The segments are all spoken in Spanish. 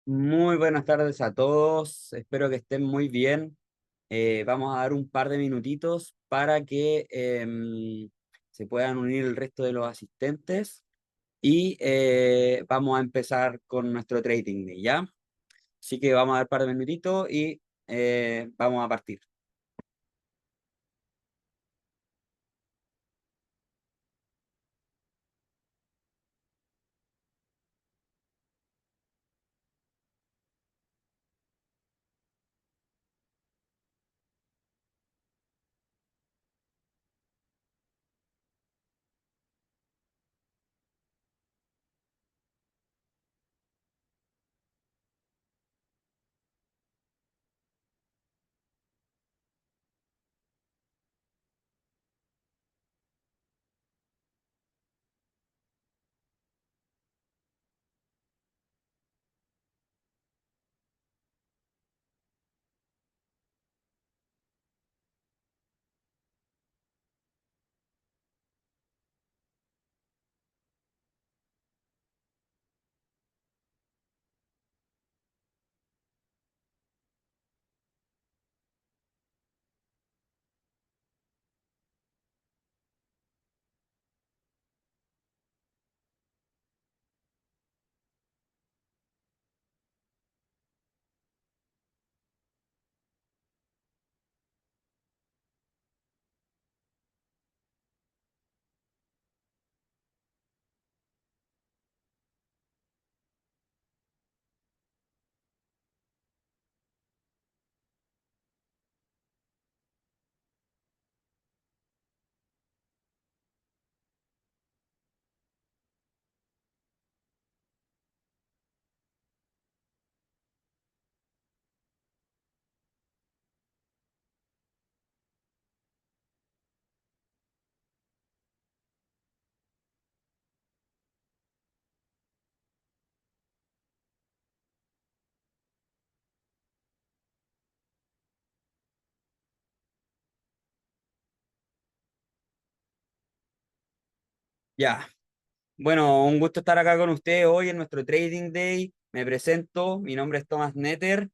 Muy buenas tardes a todos, espero que estén muy bien. Vamos a dar un par de minutitos para que se puedan unir el resto de los asistentes y vamos a empezar con nuestro trading day, ¿ya? Así que vamos a dar un par de minutitos y vamos a partir. Ya, bueno, un gusto estar acá con ustedes hoy en nuestro trading day. Me presento, mi nombre es Tomás Netter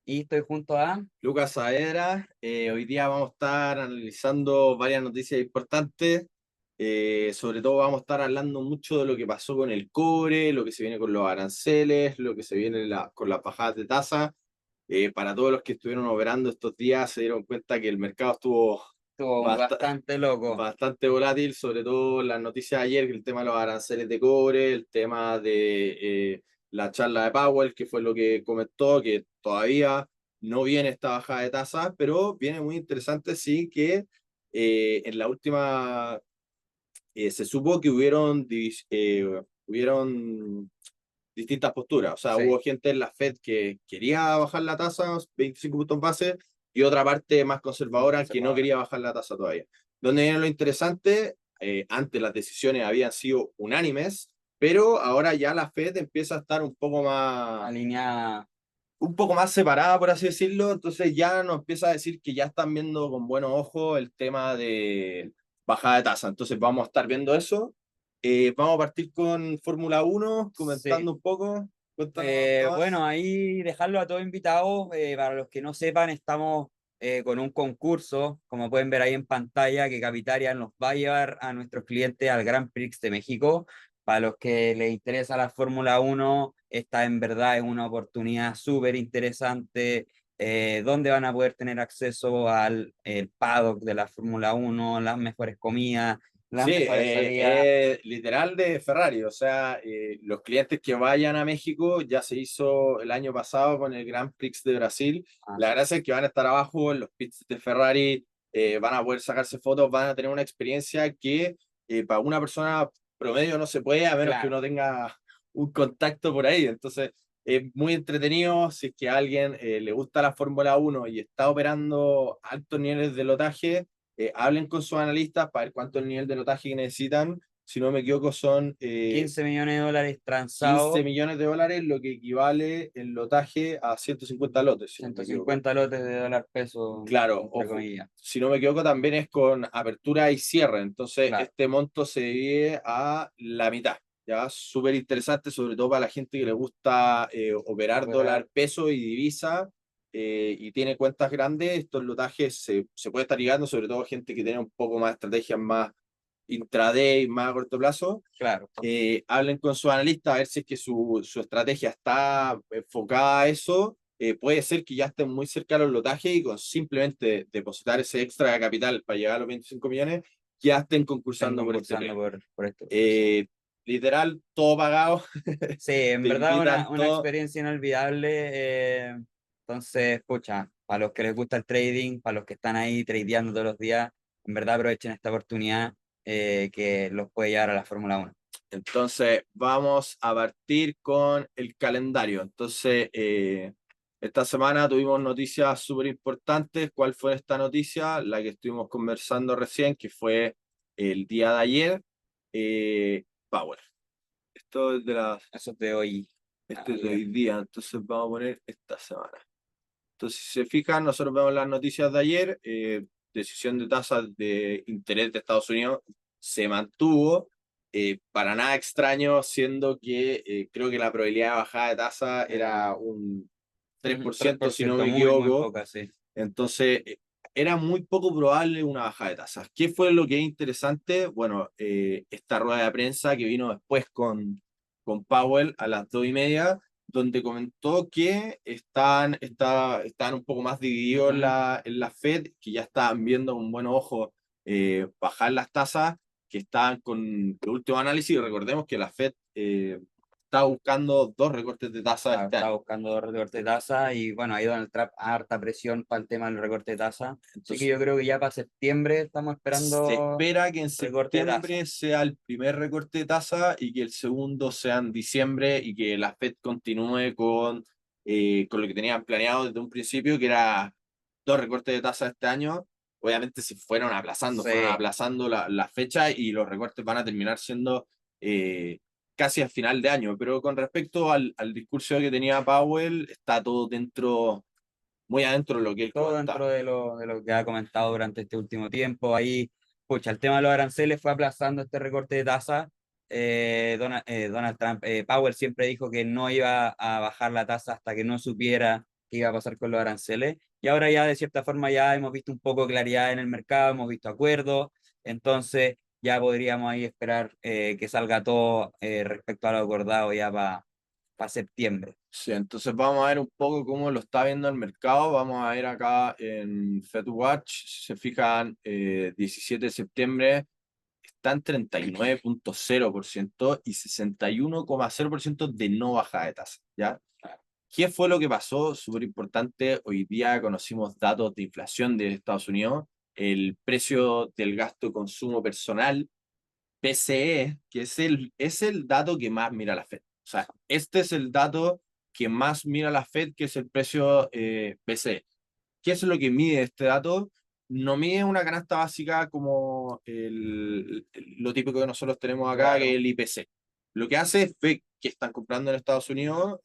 y estoy junto a... Lucas Saavedra, hoy día vamos a estar analizando varias noticias importantes. Sobre todo vamos a estar hablando mucho de lo que pasó con el cobre, lo que se viene con los aranceles, lo que se viene con las bajadas de tasa. Para todos los que estuvieron operando estos días se dieron cuenta que el mercado estuvo Estuvo bast- bastante loco. bastante volátil, sobre todo las noticias de ayer, el tema de los aranceles de cobre, el tema de la charla de Powell, que fue lo que comentó, que todavía no viene esta bajada de tasa, pero viene muy interesante, sí, que en la última se supo que hubieron distintas posturas. O sea, Sí. hubo gente en la Fed que quería bajar la tasa 25 puntos base y otra parte más Más conservadora que no conservadora. quería bajar la tasa todavía. Donde viene lo interesante, antes las decisiones habían sido unánimes, pero ahora ya la Fed empieza a estar Alineada. un poco más separada, por así decirlo, entonces ya nos empieza a decir que ya están viendo con buenos ojos el tema de bajada de tasa. Entonces vamos a estar viendo eso. Vamos a partir con Fórmula Uno Sí. comentando un poco. Cuéntanos, Tomás. Bueno, ahí dejarlo a todos invitados. Para los que no sepan, estamos con un concurso, como pueden ver ahí en pantalla, que Capitalia nos va a llevar a nuestros clientes al Grand Prix de México. Para los que les interesa la Fórmula Uno, esta en verdad es una oportunidad súper interesante, donde van a poder tener acceso al el paddock de la Fórmula Uno, las mejores comidas, las Sí, mejores salidas. literal de Ferrari, o sea, los clientes que vayan a México ya se hizo el año pasado con el Grand Prix de Brasil. La Así. gracia es que van a estar abajo en los pits de Ferrari, van a poder sacarse fotos, van a tener una experiencia que para una persona promedio no se puede, a menos que Claro. uno tenga un contacto por ahí. Entonces, es muy entretenido si es que a alguien le gusta la Fórmula Uno y está operando altos niveles de lotaje. Hablen con sus analistas para ver cuánto es el nivel de lotaje que necesitan. Si no me equivoco, son 15 millones de dólares 15 transados, millones de dólares, lo que equivale el lotaje a 150 lotes, si no me equivoco. 150 lotes de dólar peso, Claro, entre ojo, comillas. si no me equivoco, también es con apertura y cierre. Entonces, Claro, este monto se divide a la mitad. ya, súper interesante, sobre todo para la gente que le gusta operar Operar. dólar, peso y divisa, y tiene cuentas grandes, estos lotajes se puede estar ligando, sobre todo gente que tiene un poco más de estrategias más intraday, más a corto plazo. Claro. Hablen con su analista a ver si es que su estrategia está enfocada a eso. Puede ser que ya estén muy cerca de los lotajes y con simplemente depositar ese extra de capital para llegar a los 25 millones, ya estén Están concursando por este concursando premio. por esto. Eh, Literal, todo pagado. Sí, en Te verdad invitan una todo. experiencia inolvidable. Entonces, pucha, para los que les gusta el trading, para los que están ahí tradeando todos los días, en verdad aprovechen esta oportunidad que los puede llevar a la Fórmula 1. Entonces, vamos a partir con el calendario. Entonces, esta semana tuvimos noticias súper importantes. ¿Cuál fue esta noticia? La que estuvimos conversando recién, que fue el día de ayer. Power. Esto es de Eso es de hoy. esto es de hoy día, entonces vamos a poner esta semana. Entonces, si se fijan, nosotros vemos las noticias de ayer. Decisión de tasas de interés de Estados Unidos se mantuvo. Para nada extraño, siendo que creo que la probabilidad de bajada de tasa era un 3% si no 3%, me muy equivoco. poca, sí. Entonces, era muy poco probable una bajada de tasas. ¿Qué fue lo que es interesante? Bueno, esta rueda de prensa que vino después con Powell a las 2:30, donde comentó que están un poco más divididos en Ujú. la Fed, que ya estaban viendo con buen ojo bajar las tasas, que estaban con el último análisis. Y recordemos que la Fed está buscando dos recortes de tasas este Estaba año. buscando recorte de tasa y bueno, ahí Donald Trump harta presión para el tema del recorte de tasa. Así que Entonces, yo creo que ya para septiembre estamos se esperando espera que en recorte de tasa. septiembre sea el primer recorte de tasa y que el segundo sea en diciembre y que la Fed continúe con lo que tenían planeado desde un principio, que era dos recortes de tasa este año. Obviamente se fueron Sí, aplazando la fecha y los recortes van a terminar siendo eh, casi al final de año. Pero con respecto al discurso que tenía Powell, está todo dentro, muy adentro de lo que él todo comentaba. dentro de lo que ha comentado durante este último tiempo. Ahí, pucha, el tema de los aranceles fue aplazando este recorte de tasa. Donald Trump, Powell siempre dijo que no iba a bajar la tasa hasta que no supiera qué iba a pasar con los aranceles. Y ahora ya de cierta forma ya hemos visto un poco de claridad en el mercado, hemos visto acuerdos, entonces ya podríamos ahí esperar que salga todo respecto a lo acordado ya para septiembre. Sí, entonces vamos a ver un poco cómo lo está viendo el mercado. Vamos a ver acá en FedWatch, si se fijan, 17 de septiembre está en 39,0% y 61,0% de no bajada de tasa, ¿ya? ¿Qué fue lo que pasó? Súper importante. Hoy día conocimos datos de inflación de Estados Unidos. El precio del gasto de consumo personal, PCE, que es el dato que más mira la Fed. O sea, este es el dato que más mira la Fed, que es el precio PCE. ¿Qué es lo que mide este dato? No mide una canasta básica como lo típico que nosotros tenemos acá, que es Claro. el IPC. Lo que hace es ver qué están comprando en Estados Unidos,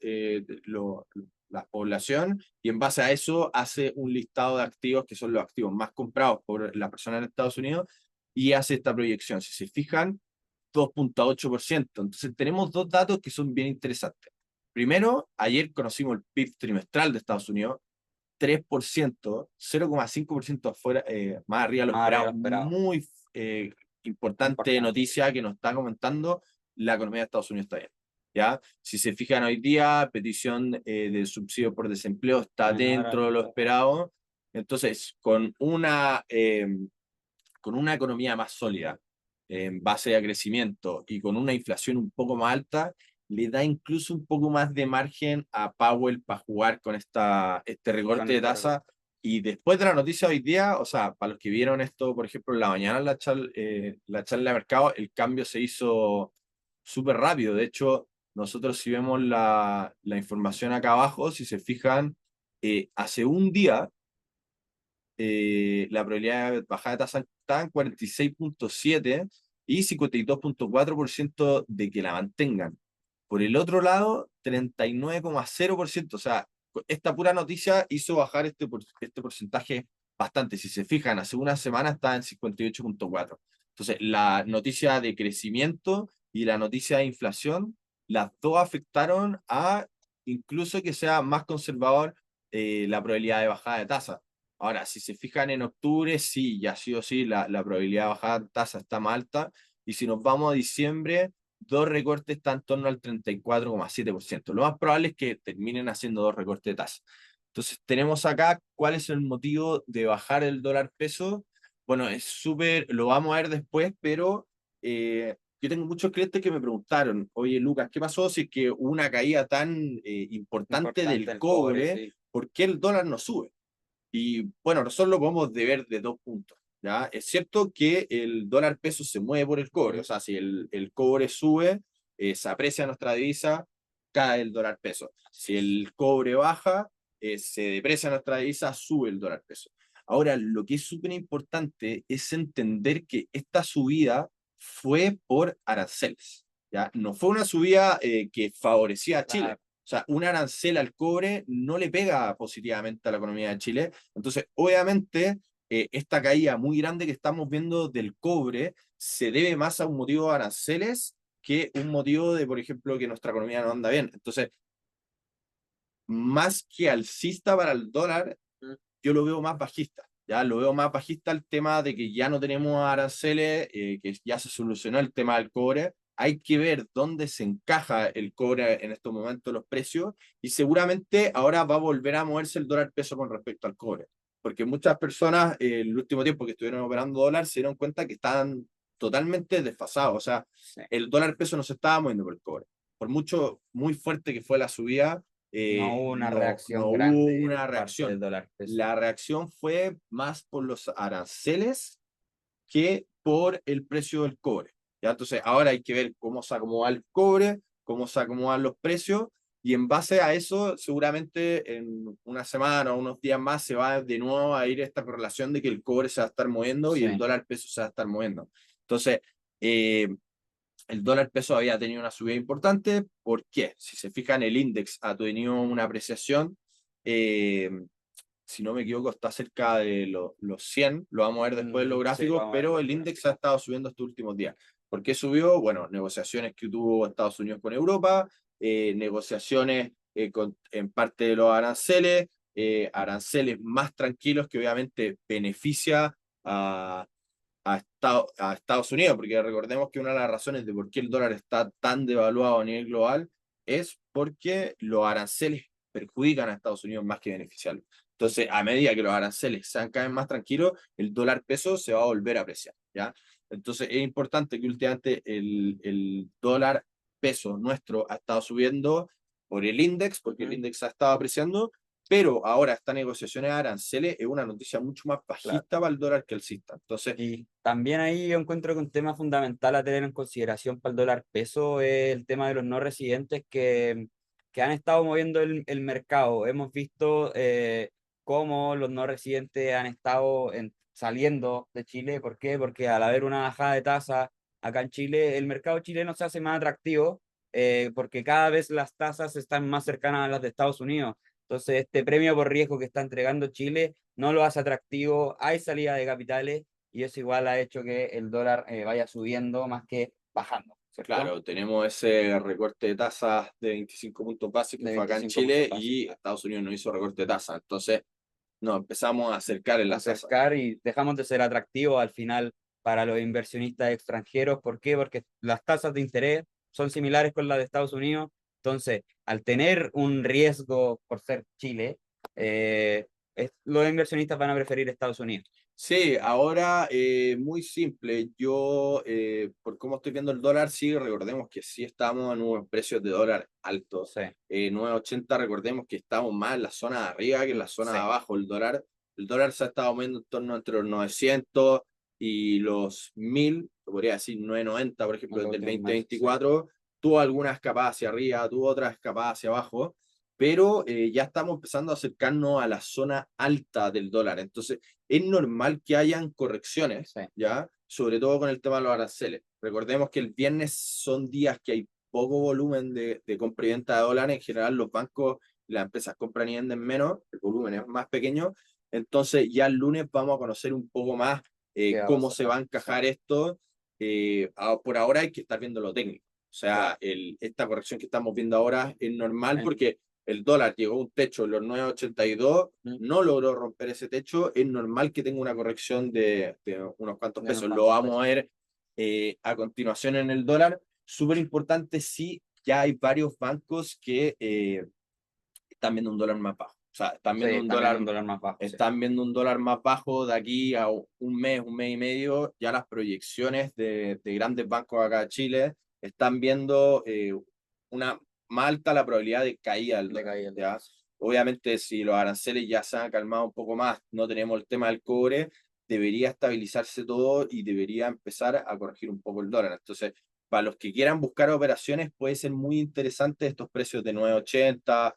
la población, y en base a eso hace un listado de activos que son los activos más comprados por la persona en Estados Unidos y hace esta proyección. Si se fijan, 2,8%. Entonces tenemos dos datos que son bien interesantes. Primero, ayer conocimos el PIB trimestral de Estados Unidos, 3%, 0,5% afuera, más arriba de lo Más arriba de esperado. lo esperado. Muy importante Importante. noticia que nos está comentando, la economía de Estados Unidos está bien. ¿Ya? Si se fijan hoy día, petición de subsidio por desempleo está Menor. dentro de lo esperado. Entonces, con una economía más sólida, en base a crecimiento y con una inflación un poco más alta, le da incluso un poco más de margen a Powell para jugar con este Con recorte de este tasa. recorte. Y después de la noticia hoy día, o sea, para los que vieron esto, por ejemplo, en la mañana, la charla de mercado, el cambio se hizo súper rápido. De hecho, nosotros si vemos la información acá abajo, si se fijan, hace un día la probabilidad de bajada de tasa está en 46,7 y 52,4% de que la mantengan. Por el otro lado, 39,0%. O sea, esta pura noticia hizo bajar este porcentaje bastante. Si se fijan, hace una semana estaba en 58,4. Entonces, la noticia de crecimiento y la noticia de inflación, las dos afectaron a incluso que sea más conservador la probabilidad de bajada de tasa. Ahora, si se fijan en octubre, sí, ya sí o sí, la probabilidad de bajada de tasa está más alta. Y si nos vamos a diciembre, dos recortes están en torno al 34,7%. Lo más probable es que terminen haciendo dos recortes de tasa. Entonces, tenemos acá cuál es el motivo de bajar el dólar peso. Bueno, es súper, lo vamos a ver después, pero yo tengo muchos clientes que me preguntaron, oye Lucas, ¿qué pasó si es que hubo una caída tan importante Importante del el cobre, cobre? sí. ¿Por qué el dólar no sube? Y bueno, nosotros lo podemos ver de dos puntos. ¿Ya? Es cierto que el dólar peso se mueve por el cobre, o sea, si el cobre sube, se aprecia nuestra divisa, cae el dólar peso. Si el cobre baja, se deprecia nuestra divisa, sube el dólar peso. Ahora, lo que es súper importante es entender que esta subida fue por aranceles. ¿Ya? No fue una subida que favorecía a Chile. Claro. O sea, un arancel al cobre no le pega positivamente a la economía de Chile. Entonces, obviamente, esta caída muy grande que estamos viendo del cobre se debe más a un motivo de aranceles que un motivo de, por ejemplo, que nuestra economía no anda bien. Entonces, más que alcista para el dólar, yo lo veo más bajista. Ya lo veo más bajista el tema de que ya no tenemos aranceles, que ya se solucionó el tema del cobre. Hay que ver dónde se encaja el cobre en estos momentos, los precios, y seguramente ahora va a volver a moverse el dólar peso con respecto al cobre. Porque muchas personas, el último tiempo que estuvieron operando dólar, se dieron cuenta que estaban totalmente desfasados. O sea, Sí. el dólar peso no se estaba moviendo por el cobre. Por mucho, muy fuerte que fue la subida, No hubo una no reacción hubo grande una por parte del reacción. dólar peso. La reacción fue más por los aranceles que por el precio del cobre. ¿Ya? Entonces, ahora hay que ver cómo se acomoda el cobre, cómo se acomodan los precios, y en base a eso, seguramente en una semana o unos días más se va de nuevo a ir esta correlación de que el cobre se va a estar moviendo y el Sí. dólar peso se va a estar moviendo. Entonces, eh, el dólar peso había tenido una subida importante. ¿Por qué? Si se fijan, el index ha tenido una apreciación. eh, si no me equivoco, está cerca de los 100, lo vamos a ver después en los Sí, lo gráficos, vamos a ver pero por el el índice ha gráfico. estado subiendo estos últimos días. ¿Por qué subió? Bueno, negociaciones que tuvo Estados Unidos con Europa, negociaciones en parte de los aranceles, aranceles más tranquilos que obviamente beneficia a, a Estados Unidos, porque recordemos que una de las razones de por qué el dólar está tan devaluado a nivel global es porque los aranceles perjudican a Estados Unidos más que beneficiarlo. Entonces, a medida que los aranceles sean cada vez más tranquilos, el dólar peso se va a volver a apreciar, ¿ya? Entonces, es importante que últimamente el dólar peso nuestro ha estado subiendo por el índice, porque el índice ha estado apreciando, pero ahora esta negociación de aranceles es una noticia mucho más Claro. bajista para el dólar que alcista. Entonces, Y también ahí yo encuentro que un tema fundamental a tener en consideración para el dólar peso es el tema de los no residentes que han estado moviendo el mercado. Hemos visto cómo los no residentes han estado saliendo de Chile. ¿Por qué? Porque al haber una bajada de tasa acá en Chile, el mercado chileno se hace más atractivo porque cada vez las tasas están más cercanas a las de Estados Unidos. Entonces, este premio por riesgo que está entregando Chile no lo hace atractivo. Hay salida de capitales y eso igual ha hecho que el dólar vaya subiendo más que bajando, ¿cierto? claro, tenemos ese recorte de tasas de 25 puntos básicos De que fue acá en 25 puntos Chile básicos, y claro. Estados Unidos no hizo recorte de tasas. Entonces nos empezamos a acercar en las tasas. Acercar y dejamos de ser atractivos al final para los inversionistas extranjeros. ¿Por qué? Porque las tasas de interés son similares con las de Estados Unidos. Entonces, al tener un riesgo por ser Chile, los inversionistas van a preferir Estados Unidos. Sí, ahora muy simple. Yo, por cómo estoy viendo el dólar, sí, recordemos que sí estamos en unos precios de dólar altos. Sí, 9,80, recordemos que estamos más en la zona de arriba que en la zona de sí. abajo. El dólar se ha estado moviendo en torno entre los 900 y los 1000, podría decir 990, por ejemplo, En los desde el últimos meses, sí. 2024. Tuvo algunas escapadas hacia arriba, tuvo otras escapadas hacia abajo, pero ya estamos empezando a acercarnos a la zona alta del dólar. Entonces, es normal que hayan correcciones, Sí. ¿ya? Sobre todo con el tema de los aranceles. Recordemos que el viernes son días que hay poco volumen de compra y venta de dólares. En general, los bancos y las empresas compran y venden menos, el volumen es más pequeño. Entonces, ya el lunes vamos a conocer un poco más ¿Qué va a cómo se va pasar? a Sí. encajar esto. Por ahora hay que estar viendo lo técnico. sea, Claro, esta corrección que estamos viendo ahora es normal sí. porque el dólar llegó a un techo en los 9,82, Mm, no logró romper ese techo, es normal que tenga una corrección de unos cuantos de unos pesos. Lo cuantos vamos a pesos. ver a continuación en el dólar. Súper importante, sí, ya hay varios bancos que están viendo un dólar más bajo. O sea, Sí, también un dólar más bajo, sí. están viendo un dólar más bajo de aquí a un mes y medio. Ya las proyecciones de grandes bancos acá en Chile están viendo una más alta la probabilidad de caída del De dólar. caída el dólar. ¿Ya? Obviamente, si los aranceles ya se han calmado un poco más, no tenemos el tema del cobre, debería estabilizarse todo y debería empezar a corregir un poco el dólar. Entonces, para los que quieran buscar operaciones, puede ser muy interesante estos precios de 9,80.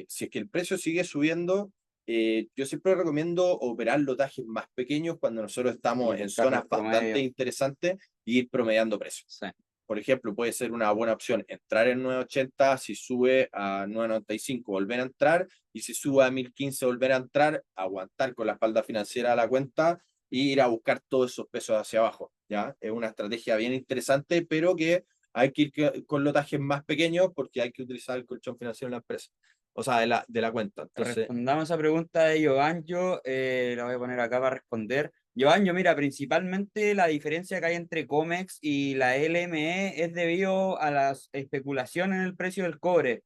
Si es que el precio sigue subiendo, yo siempre recomiendo operar lotajes más pequeños cuando nosotros Y estamos en buscar zonas los bastante promedios. interesantes y ir promediando precios. Sí, Por ejemplo, puede ser una buena opción entrar en 9,80, si sube a 9,95 volver a entrar, y si sube a 1.015 volver a entrar, aguantar con la espalda financiera a la cuenta y ir a buscar todos esos pesos hacia abajo. ¿Ya? Es una estrategia bien interesante, pero que hay que ir con lotajes más pequeños porque hay que utilizar el colchón financiero de la empresa, o sea, de la cuenta. Entonces, respondamos esa pregunta de Giovanni, la voy a poner acá para responder. Giovanni, mira, principalmente la diferencia que hay entre COMEX y la LME es debido a la especulación en el precio del cobre.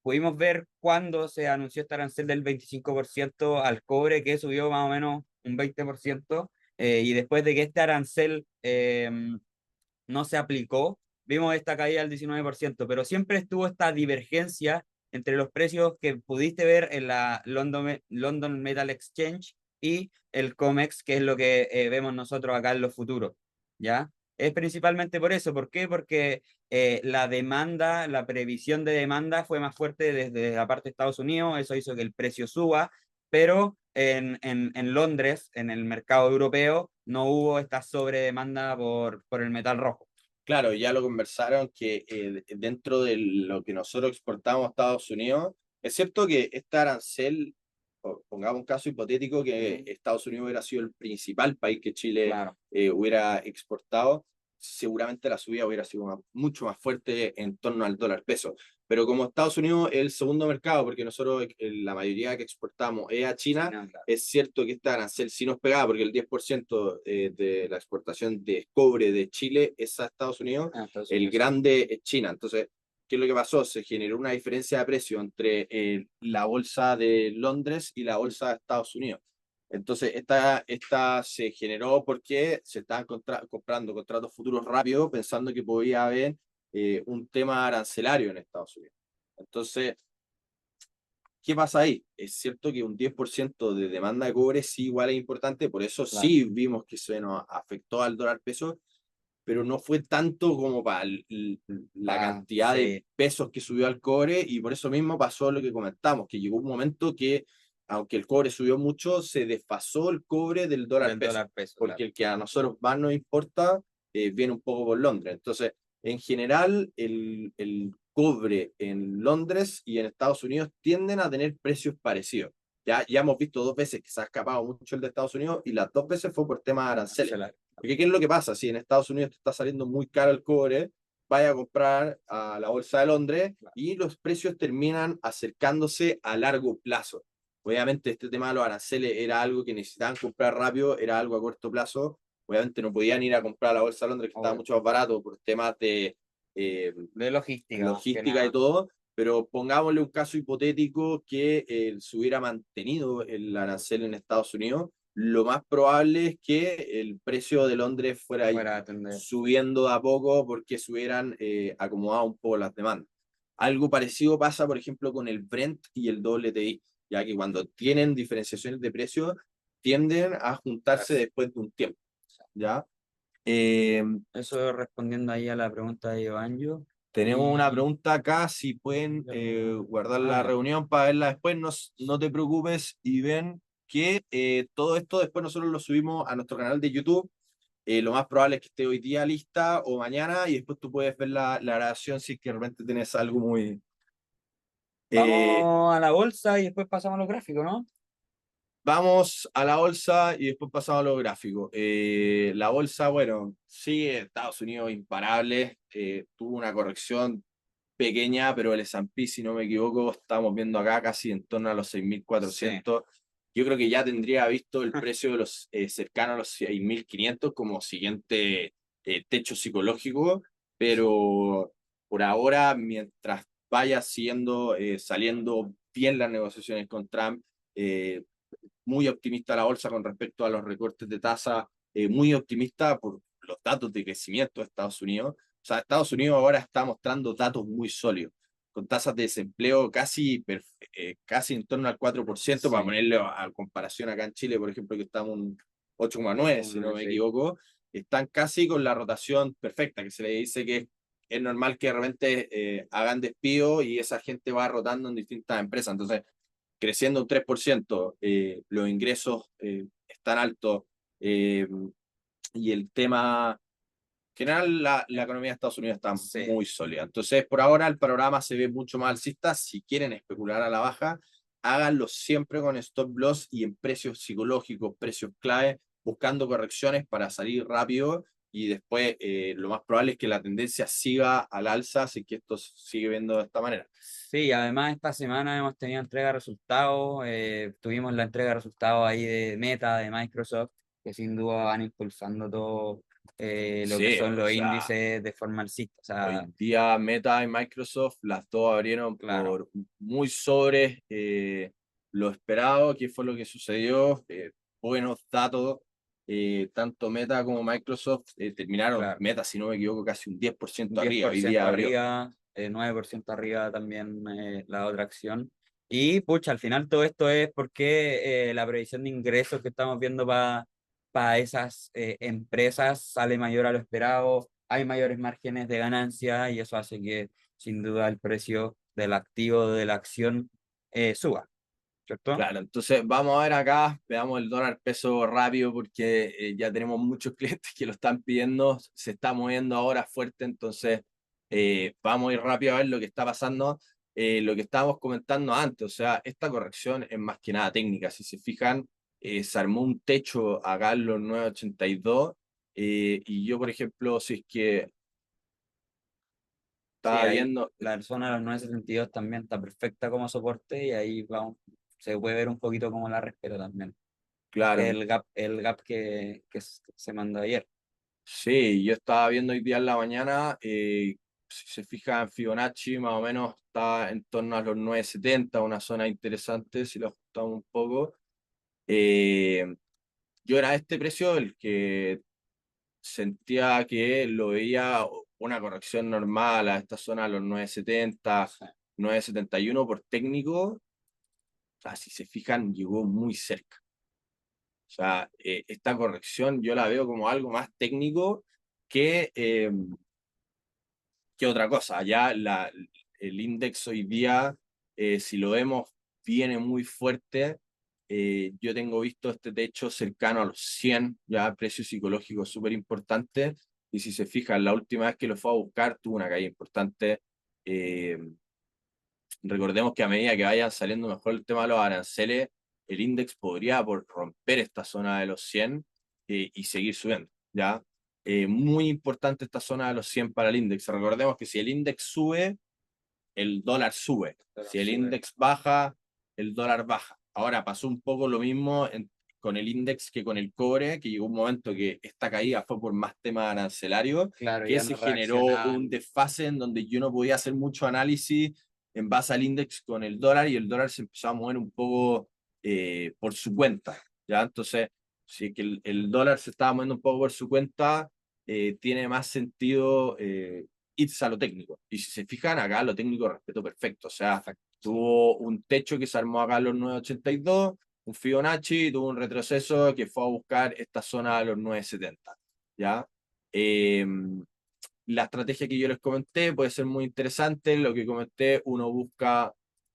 Pudimos ver cuando se anunció este arancel del 25% al cobre, que subió más o menos un 20%, y después de que este arancel no se aplicó, vimos esta caída del 19%, pero siempre estuvo esta divergencia entre los precios que pudiste ver en la London Metal Exchange y el COMEX, que es lo que vemos nosotros acá en los futuros, ¿ya? Es principalmente por eso. ¿Por qué? Porque la demanda, la previsión de demanda fue más fuerte desde la parte de Estados Unidos, eso hizo que el precio suba, pero en Londres, en el mercado europeo, no hubo esta sobredemanda por el metal rojo. claro, ya lo conversaron que dentro de lo que nosotros exportamos a Estados Unidos, es cierto que este arancel, pongamos un caso hipotético que Estados Unidos hubiera sido el principal país que Chile Claro, hubiera exportado, seguramente la subida hubiera sido mucho más fuerte en torno al dólar peso. Pero como Estados Unidos es el segundo mercado, porque nosotros la mayoría que exportamos es a sí, China, no, claro. es cierto que este arancel sí nos pegaba, porque el 10% de la exportación de cobre de Chile es a Estados Unidos, Ah, Estados el Unidos, sí. grande es China. Entonces, ¿qué es lo que pasó? Se generó una diferencia de precio entre la bolsa de Londres y la bolsa de Estados Unidos. Entonces, esta se generó porque se estaban comprando contratos futuros rápidos pensando que podía haber un tema arancelario en Estados Unidos. Entonces, ¿qué pasa ahí? Es cierto que un 10% de demanda de cobre sí igual es importante, por eso Claro. sí vimos que se nos afectó al dólar peso, pero no fue tanto como para la Ah, cantidad de sí, pesos que subió al cobre, y por eso mismo pasó lo que comentamos, que llegó un momento que, aunque el cobre subió mucho, se desfasó el cobre del dólar del peso, dólar peso, porque claro. el que a nosotros más nos importa viene un poco por Londres. Entonces, en general, el cobre en Londres y en Estados Unidos tienden a tener precios parecidos. Ya hemos visto dos veces que se ha escapado mucho el de Estados Unidos, y las dos veces fue por temas de aranceles. Arancelario. Porque ¿qué es lo que pasa? Si en Estados Unidos te está saliendo muy caro el cobre, vaya a comprar a la Bolsa de Londres Claro. y los precios terminan acercándose a largo plazo. Obviamente este tema de los aranceles era algo que necesitaban comprar rápido, era algo a corto plazo. Obviamente no podían ir a comprar a la Bolsa de Londres, que estaba Obvio. mucho más barato por temas de De logística, más que logística y nada. todo, pero pongámosle un caso hipotético que se hubiera mantenido el arancel en Estados Unidos, lo más probable es que el precio de Londres fuera ahí Fuera a atender. subiendo de a poco porque se hubieran acomodado un poco las demandas. Algo parecido pasa, por ejemplo, con el Brent y el WTI, ya que cuando tienen diferenciaciones de precios tienden a juntarse después de un tiempo, ¿ya? Eh, Eso respondiendo ahí a la pregunta de Giovanni. Tenemos una Y pregunta acá, si pueden guardar ah, la ya. reunión para verla después, no, no te preocupes, y ven que todo esto después nosotros lo subimos a nuestro canal de YouTube. Lo más probable es que esté hoy día lista o mañana, y después tú puedes ver la grabación si es que de repente tienes algo muy... eh, Vamos a la bolsa y después pasamos a los gráficos, ¿no? Vamos a la bolsa y después pasamos a los gráficos. La bolsa, bueno, sigue Estados Unidos imparable. Tuvo una corrección pequeña, pero el S&P, si no me equivoco, estamos viendo acá casi en torno a los Sí. 6.400. Yo creo que ya tendría visto el precio de los cercano a los 6.500 como siguiente techo psicológico, pero por ahora, mientras vaya saliendo bien las negociaciones con Trump, eh, muy optimista la bolsa con respecto a los recortes de tasa, muy optimista por los datos de crecimiento de Estados Unidos. O sea, Estados Unidos ahora está mostrando datos muy sólidos, con tasas de desempleo casi en torno al 4%, para Sí, ponerle a comparación acá en Chile, por ejemplo, que estamos en 8,9, si no me sí. equivoco, están casi con la rotación perfecta, que se le dice que es normal que de repente hagan despido y esa gente va rotando en distintas empresas. Entonces, creciendo un 3%, los ingresos están altos eh, y el tema general, la economía de Estados Unidos está Sí. muy sólida. Entonces, por ahora el panorama se ve mucho más alcista. Si quieren especular a la baja, háganlo siempre con stop loss y en precios psicológicos, precios clave, buscando correcciones para salir rápido y después lo más probable es que la tendencia siga al alza, así que esto sigue viendo de esta manera. Sí, además esta semana hemos tenido entrega de resultados, tuvimos la entrega de resultados ahí de Meta, de Microsoft, que sin duda van impulsando todo lo que Sí, son o los sea, índices de forma alcista. O sea, hoy día Meta y Microsoft, las dos abrieron claro, por muy sobre lo esperado, que fue lo que sucedió. Buenos datos, tanto Meta como Microsoft terminaron, claro. Meta, si no me equivoco, casi un Un 10% diez arriba. por Hoy día ciento abrió. arriba, 9% arriba también la otra acción. Y pucha, al final todo esto es porque la previsión de ingresos que estamos viendo para esas empresas sale mayor a lo esperado, hay mayores márgenes de ganancia y eso hace que sin duda el precio del activo de la acción suba, ¿cierto? Claro, entonces vamos a ver acá, veamos el dólar peso rápido porque ya tenemos muchos clientes que lo están pidiendo, se está moviendo ahora fuerte, entonces vamos a ir rápido a ver lo que está pasando, lo que estábamos comentando antes, o sea, esta corrección es más que nada técnica, si se fijan, se armó un techo acá en los 982 y yo, por ejemplo, si es que Sí, estaba ahí viendo, la zona de los 9,72 también está perfecta como soporte y ahí vamos, se puede ver un poquito como la respiro también. claro, El gap que se mandó ayer. sí, yo estaba viendo hoy día en la mañana, si se fija en Fibonacci, más o menos está en torno a los 970, una zona interesante si lo ajustamos un poco. Eh, yo era este precio el que sentía que lo veía una corrección normal a esta zona, a los 970, Sí, 971 por técnico. O sea, si se fijan, llegó muy cerca. O sea, esta corrección yo la veo como algo más técnico que que otra cosa. Allá el índice hoy día, si lo vemos, viene muy fuerte. Yo tengo visto este techo cercano a los 100, ya precio psicológico súper importante. Y si se fijan, la última vez que lo fue a buscar tuvo una caída importante. Eh, Recordemos que a medida que vayan saliendo mejor el tema de los aranceles, el índice podría por romper esta zona de los 100 y seguir subiendo, ¿ya? Muy importante esta zona de los 100 para el índice. Recordemos que si el índice sube, el dólar sube. pero Si el sube. índice baja, el dólar baja. Ahora pasó un poco lo mismo con el índice que con el cobre, que llegó un momento que esta caída fue por más temas arancelarios, Claro, que ya se no generó un reaccionaban. desfase en donde yo no podía hacer mucho análisis en base al índice con el dólar y el dólar se empezó a mover un poco por su cuenta. ¿Ya? Entonces, si que el dólar se estaba moviendo un poco por su cuenta, tiene más sentido irse a lo técnico. Y si se fijan, acá lo técnico respeto perfecto. O sea, Perfecto. tuvo un techo que se armó acá en los 982, un Fibonacci, tuvo un retroceso que fue a buscar esta zona de los 970. ¿Ya? Eh, la estrategia que yo les comenté puede ser muy interesante. Lo que comenté, uno busca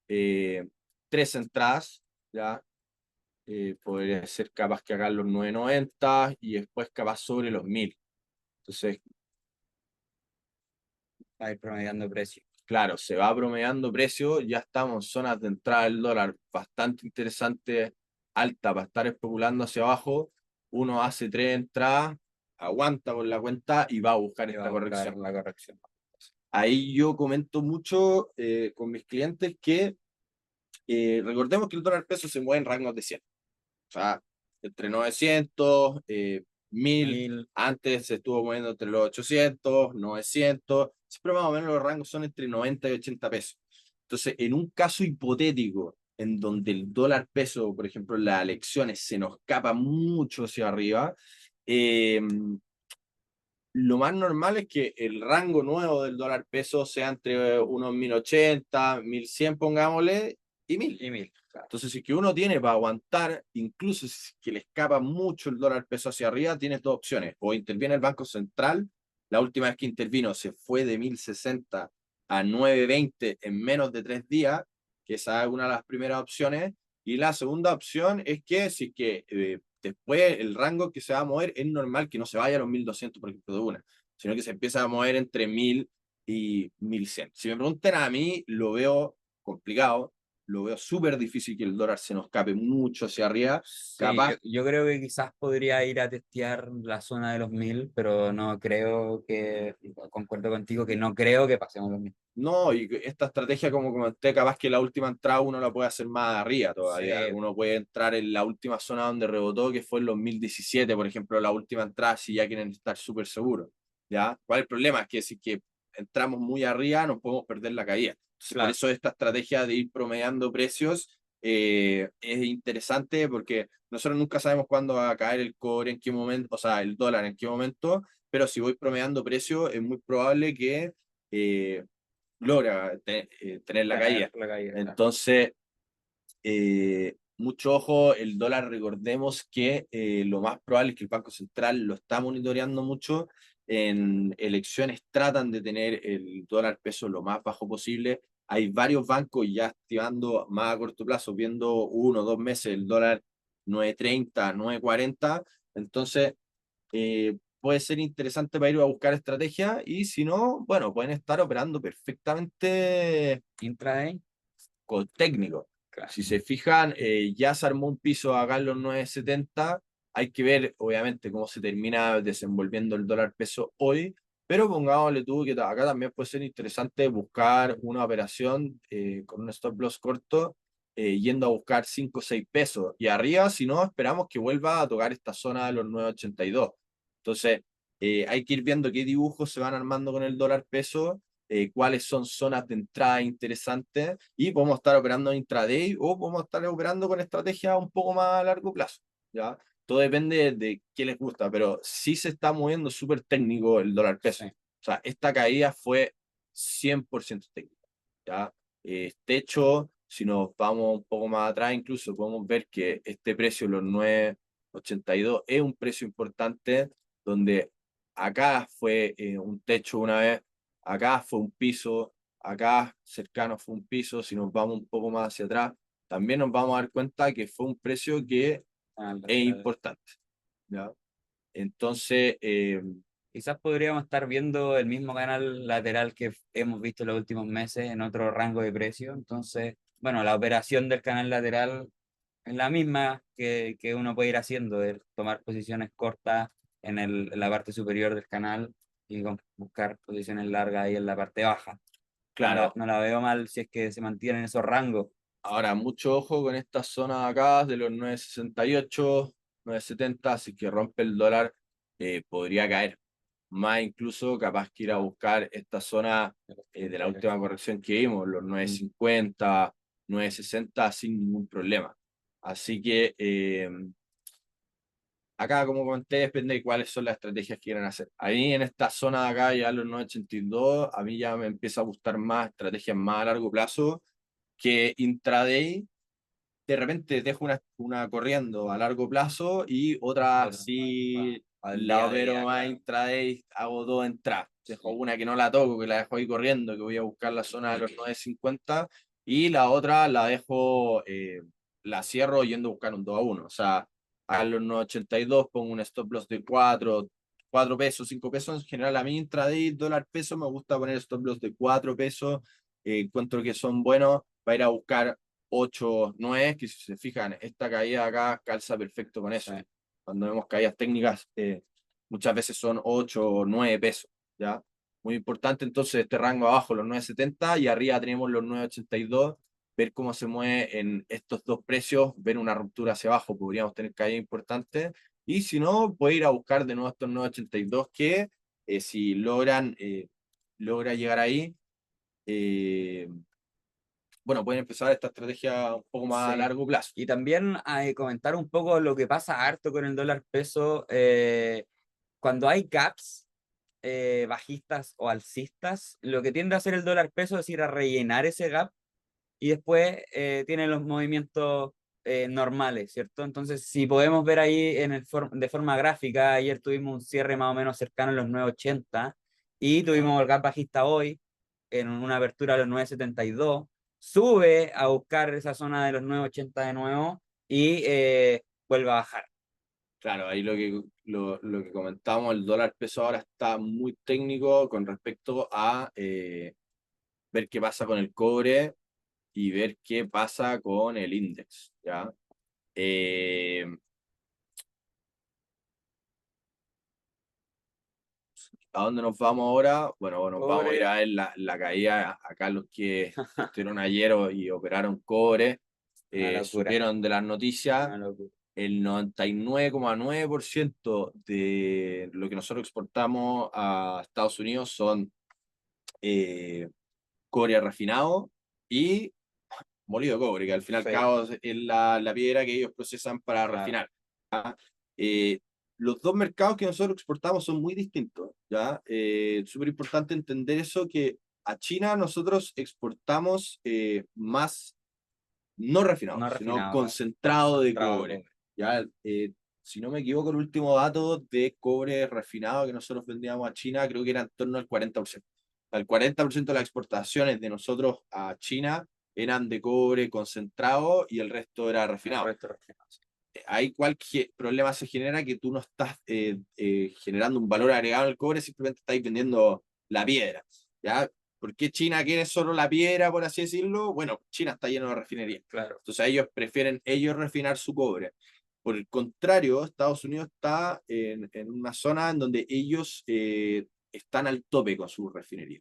eh, tres entradas, ¿ya? Podría ser capaz que hagan los 990 y después capaz sobre los 1000. Entonces, Va a ir promediando precio. claro, se va promediando precio, ya estamos en zonas de entrada del dólar bastante interesantes alta para estar especulando hacia abajo, uno hace 3 entradas, aguanta con la cuenta y va a buscar Y va esta a buscar corrección. la corrección. Ahí yo comento mucho con mis clientes que recordemos que el dólar peso se mueve en rangos de 100. O sea, entre 900, 1000, 1000. antes se estuvo moviendo entre los 800, 900, siempre más o menos los rangos son entre 90 y 80 pesos. Entonces, en un caso hipotético en donde el dólar peso, por ejemplo, en las elecciones se nos escapa mucho hacia arriba, eh, lo más normal es que el rango nuevo del dólar peso sea entre unos 1080, 1100, pongámosle, y 1000. Y 1000. Entonces, si es que uno tiene para aguantar, incluso si es que le escapa mucho el dólar peso hacia arriba, tienes dos opciones. O interviene el Banco Central, la última vez que intervino se fue de 1060 a 920 en menos de 3 días, que esa es una de las primeras opciones. Y la segunda opción es que si es que después el rango que se va a mover es normal que no se vaya a los 1200, por ejemplo, de una, sino que se empieza a mover entre 1000 y 1100. Si me preguntan a mí, lo veo complicado, lo veo súper difícil que el dólar se nos escape mucho hacia arriba. Sí, Capaz, yo creo que quizás podría ir a testear la zona de los 1000, pero no creo que, concuerdo contigo, que no creo que pasemos los 1000. no, y esta estrategia, como comenté, capaz que la última entrada uno la puede hacer más arriba todavía. Sí, Uno puede entrar en la última zona donde rebotó, que fue en los 1017, por ejemplo, la última entrada, si ya quieren estar súper seguros. ¿Ya? ¿Cuál es el problema? Es que si que entramos muy arriba, nos podemos perder la caída. Entonces, por claro. eso esta estrategia de ir promediando precios es interesante, porque nosotros nunca sabemos cuándo va a caer el cobre, en qué momento, o sea, el dólar en qué momento, pero si voy promediando precios, es muy probable que logra tener la caída. Tener la caída, claro. Entonces, mucho ojo, el dólar, recordemos que lo más probable es que el Banco Central lo está monitoreando mucho. En elecciones tratan de tener el dólar peso lo más bajo posible. Hay varios bancos ya activando más a corto plazo, viendo 1 o 2 meses el dólar 9.30, 9.40. Entonces, puede ser interesante para ir a buscar estrategia y si no, bueno, pueden estar operando perfectamente Intraday, con técnico. claro. Si se fijan, ya se armó un piso acá en los 970. Hay que ver, obviamente, cómo se termina desenvolviendo el dólar peso hoy, pero pongámosle tú que acá también puede ser interesante buscar una operación con un stop loss corto, yendo a buscar 5 o 6 pesos. Y arriba, si no, esperamos que vuelva a tocar esta zona de los 982. Entonces, hay que ir viendo qué dibujos se van armando con el dólar peso, cuáles son zonas de entrada interesantes y podemos estar operando en intraday o podemos estar operando con estrategias un poco más a largo plazo, ¿ya? Todo depende de qué les gusta, pero sí se está moviendo súper técnico el dólar peso. Sí. O sea, esta caída fue 100% técnica, ¿ya? De hecho, si nos vamos un poco más atrás, incluso podemos ver que este precio, los 9.82, es un precio importante donde acá fue un techo una vez, acá fue un piso, acá cercano fue un piso. Si nos vamos un poco más hacia atrás, también nos vamos a dar cuenta que fue un precio que Ah, es importante, ¿ya? Entonces, quizás podríamos estar viendo el mismo canal lateral que hemos visto en los últimos meses en otro rango de precio. Entonces, bueno, la operación del canal lateral es la misma que uno puede ir haciendo, de tomar posiciones cortas en la parte superior del canal y buscar posiciones largas ahí en la parte baja. claro, No la veo mal si es que se mantienen esos rangos. ahora mucho ojo con esta zona de acá de los 9.68, 9.70, así que rompe el dólar, podría caer. Más incluso capaz que ir a buscar esta zona de la última corrección que vimos, los Mm. 9.50, 9.60 sin ningún problema. Así que acá, como comenté, depende de cuáles son las estrategias que quieran hacer. A mí en esta zona de acá, ya los 9.82, a mí ya me empieza a gustar más estrategias más a largo plazo que intraday. De repente dejo una corriendo a largo plazo y otra Otra, así al la día a opero día, más claro. intraday, hago 2 entradas. Dejo Sí. una que no la toco, que la dejo ahí corriendo, que voy a buscar la zona de los 9.50 y la otra la dejo, la cierro yendo a buscar un 2 a 1. O sea, a los 9.82 pongo un stop loss de 4 pesos, 5 pesos. En general, a mí intraday, dólar peso, me gusta poner stop loss de 4 pesos. Encuentro que son buenos para ir a buscar 8, 9, que si se fijan, esta caída acá calza perfecto con eso. Sí. Cuando vemos caídas técnicas, muchas veces son 8 o 9 pesos, ¿ya? Muy importante entonces este rango abajo, los 9.70, y arriba tenemos los 9.82, ver cómo se mueve en estos dos precios, ver una ruptura hacia abajo, podríamos tener caída importante, y si no, puede ir a buscar de nuevo estos 9.82 que si logra llegar ahí, eh, bueno, pueden empezar esta estrategia un poco más a Sí. largo plazo. Y también comentar un poco lo que pasa harto con el dólar peso. Cuando hay gaps bajistas o alcistas, lo que tiende a hacer el dólar peso es ir a rellenar ese gap y después tiene los movimientos normales, ¿cierto? Entonces, si podemos ver ahí de forma gráfica, ayer tuvimos un cierre más o menos cercano a los 9.80 y tuvimos el gap bajista hoy en una apertura a los 9.72, sube a buscar esa zona de los 9.80 de nuevo y vuelve a bajar. Claro, ahí lo que comentamos, el dólar peso ahora está muy técnico con respecto a ver qué pasa con el cobre y ver qué pasa con el índice, ¿ya? Eh, ¿A dónde nos vamos ahora? Bueno, nos vamos a ir Cobre, a ver la caída. Acá los que estuvieron ayer y operaron cobre, una locura, supieron de las noticias. una locura. El 99,9% de lo que nosotros exportamos a Estados Unidos son eh, cobre refinado y molido de cobre, que al fin y al Sí, cabo es la piedra que ellos procesan para claro. refinar. Eh, los dos mercados que nosotros exportamos son muy distintos, ¿ya? Súper importante entender eso, que a China nosotros exportamos más no refinado, No sino refinado, concentrado de concentrado de cobre, cobre. ¿ya? Si no me equivoco, el último dato de cobre refinado que nosotros vendíamos a China creo que era en torno al 40%. El 40% de las exportaciones de nosotros a China eran de cobre concentrado y el resto era El refinado. resto refinado. Ahí cualquier problema se genera que tú no estás generando un valor agregado en el cobre, simplemente estás vendiendo la piedra. ¿Ya? ¿Por qué China quiere solo la piedra, por así decirlo? Bueno, China está lleno de refinerías. Claro, Entonces ellos prefieren ellos refinar su cobre. Por el contrario, Estados Unidos está en una zona en donde ellos están al tope con su refinería.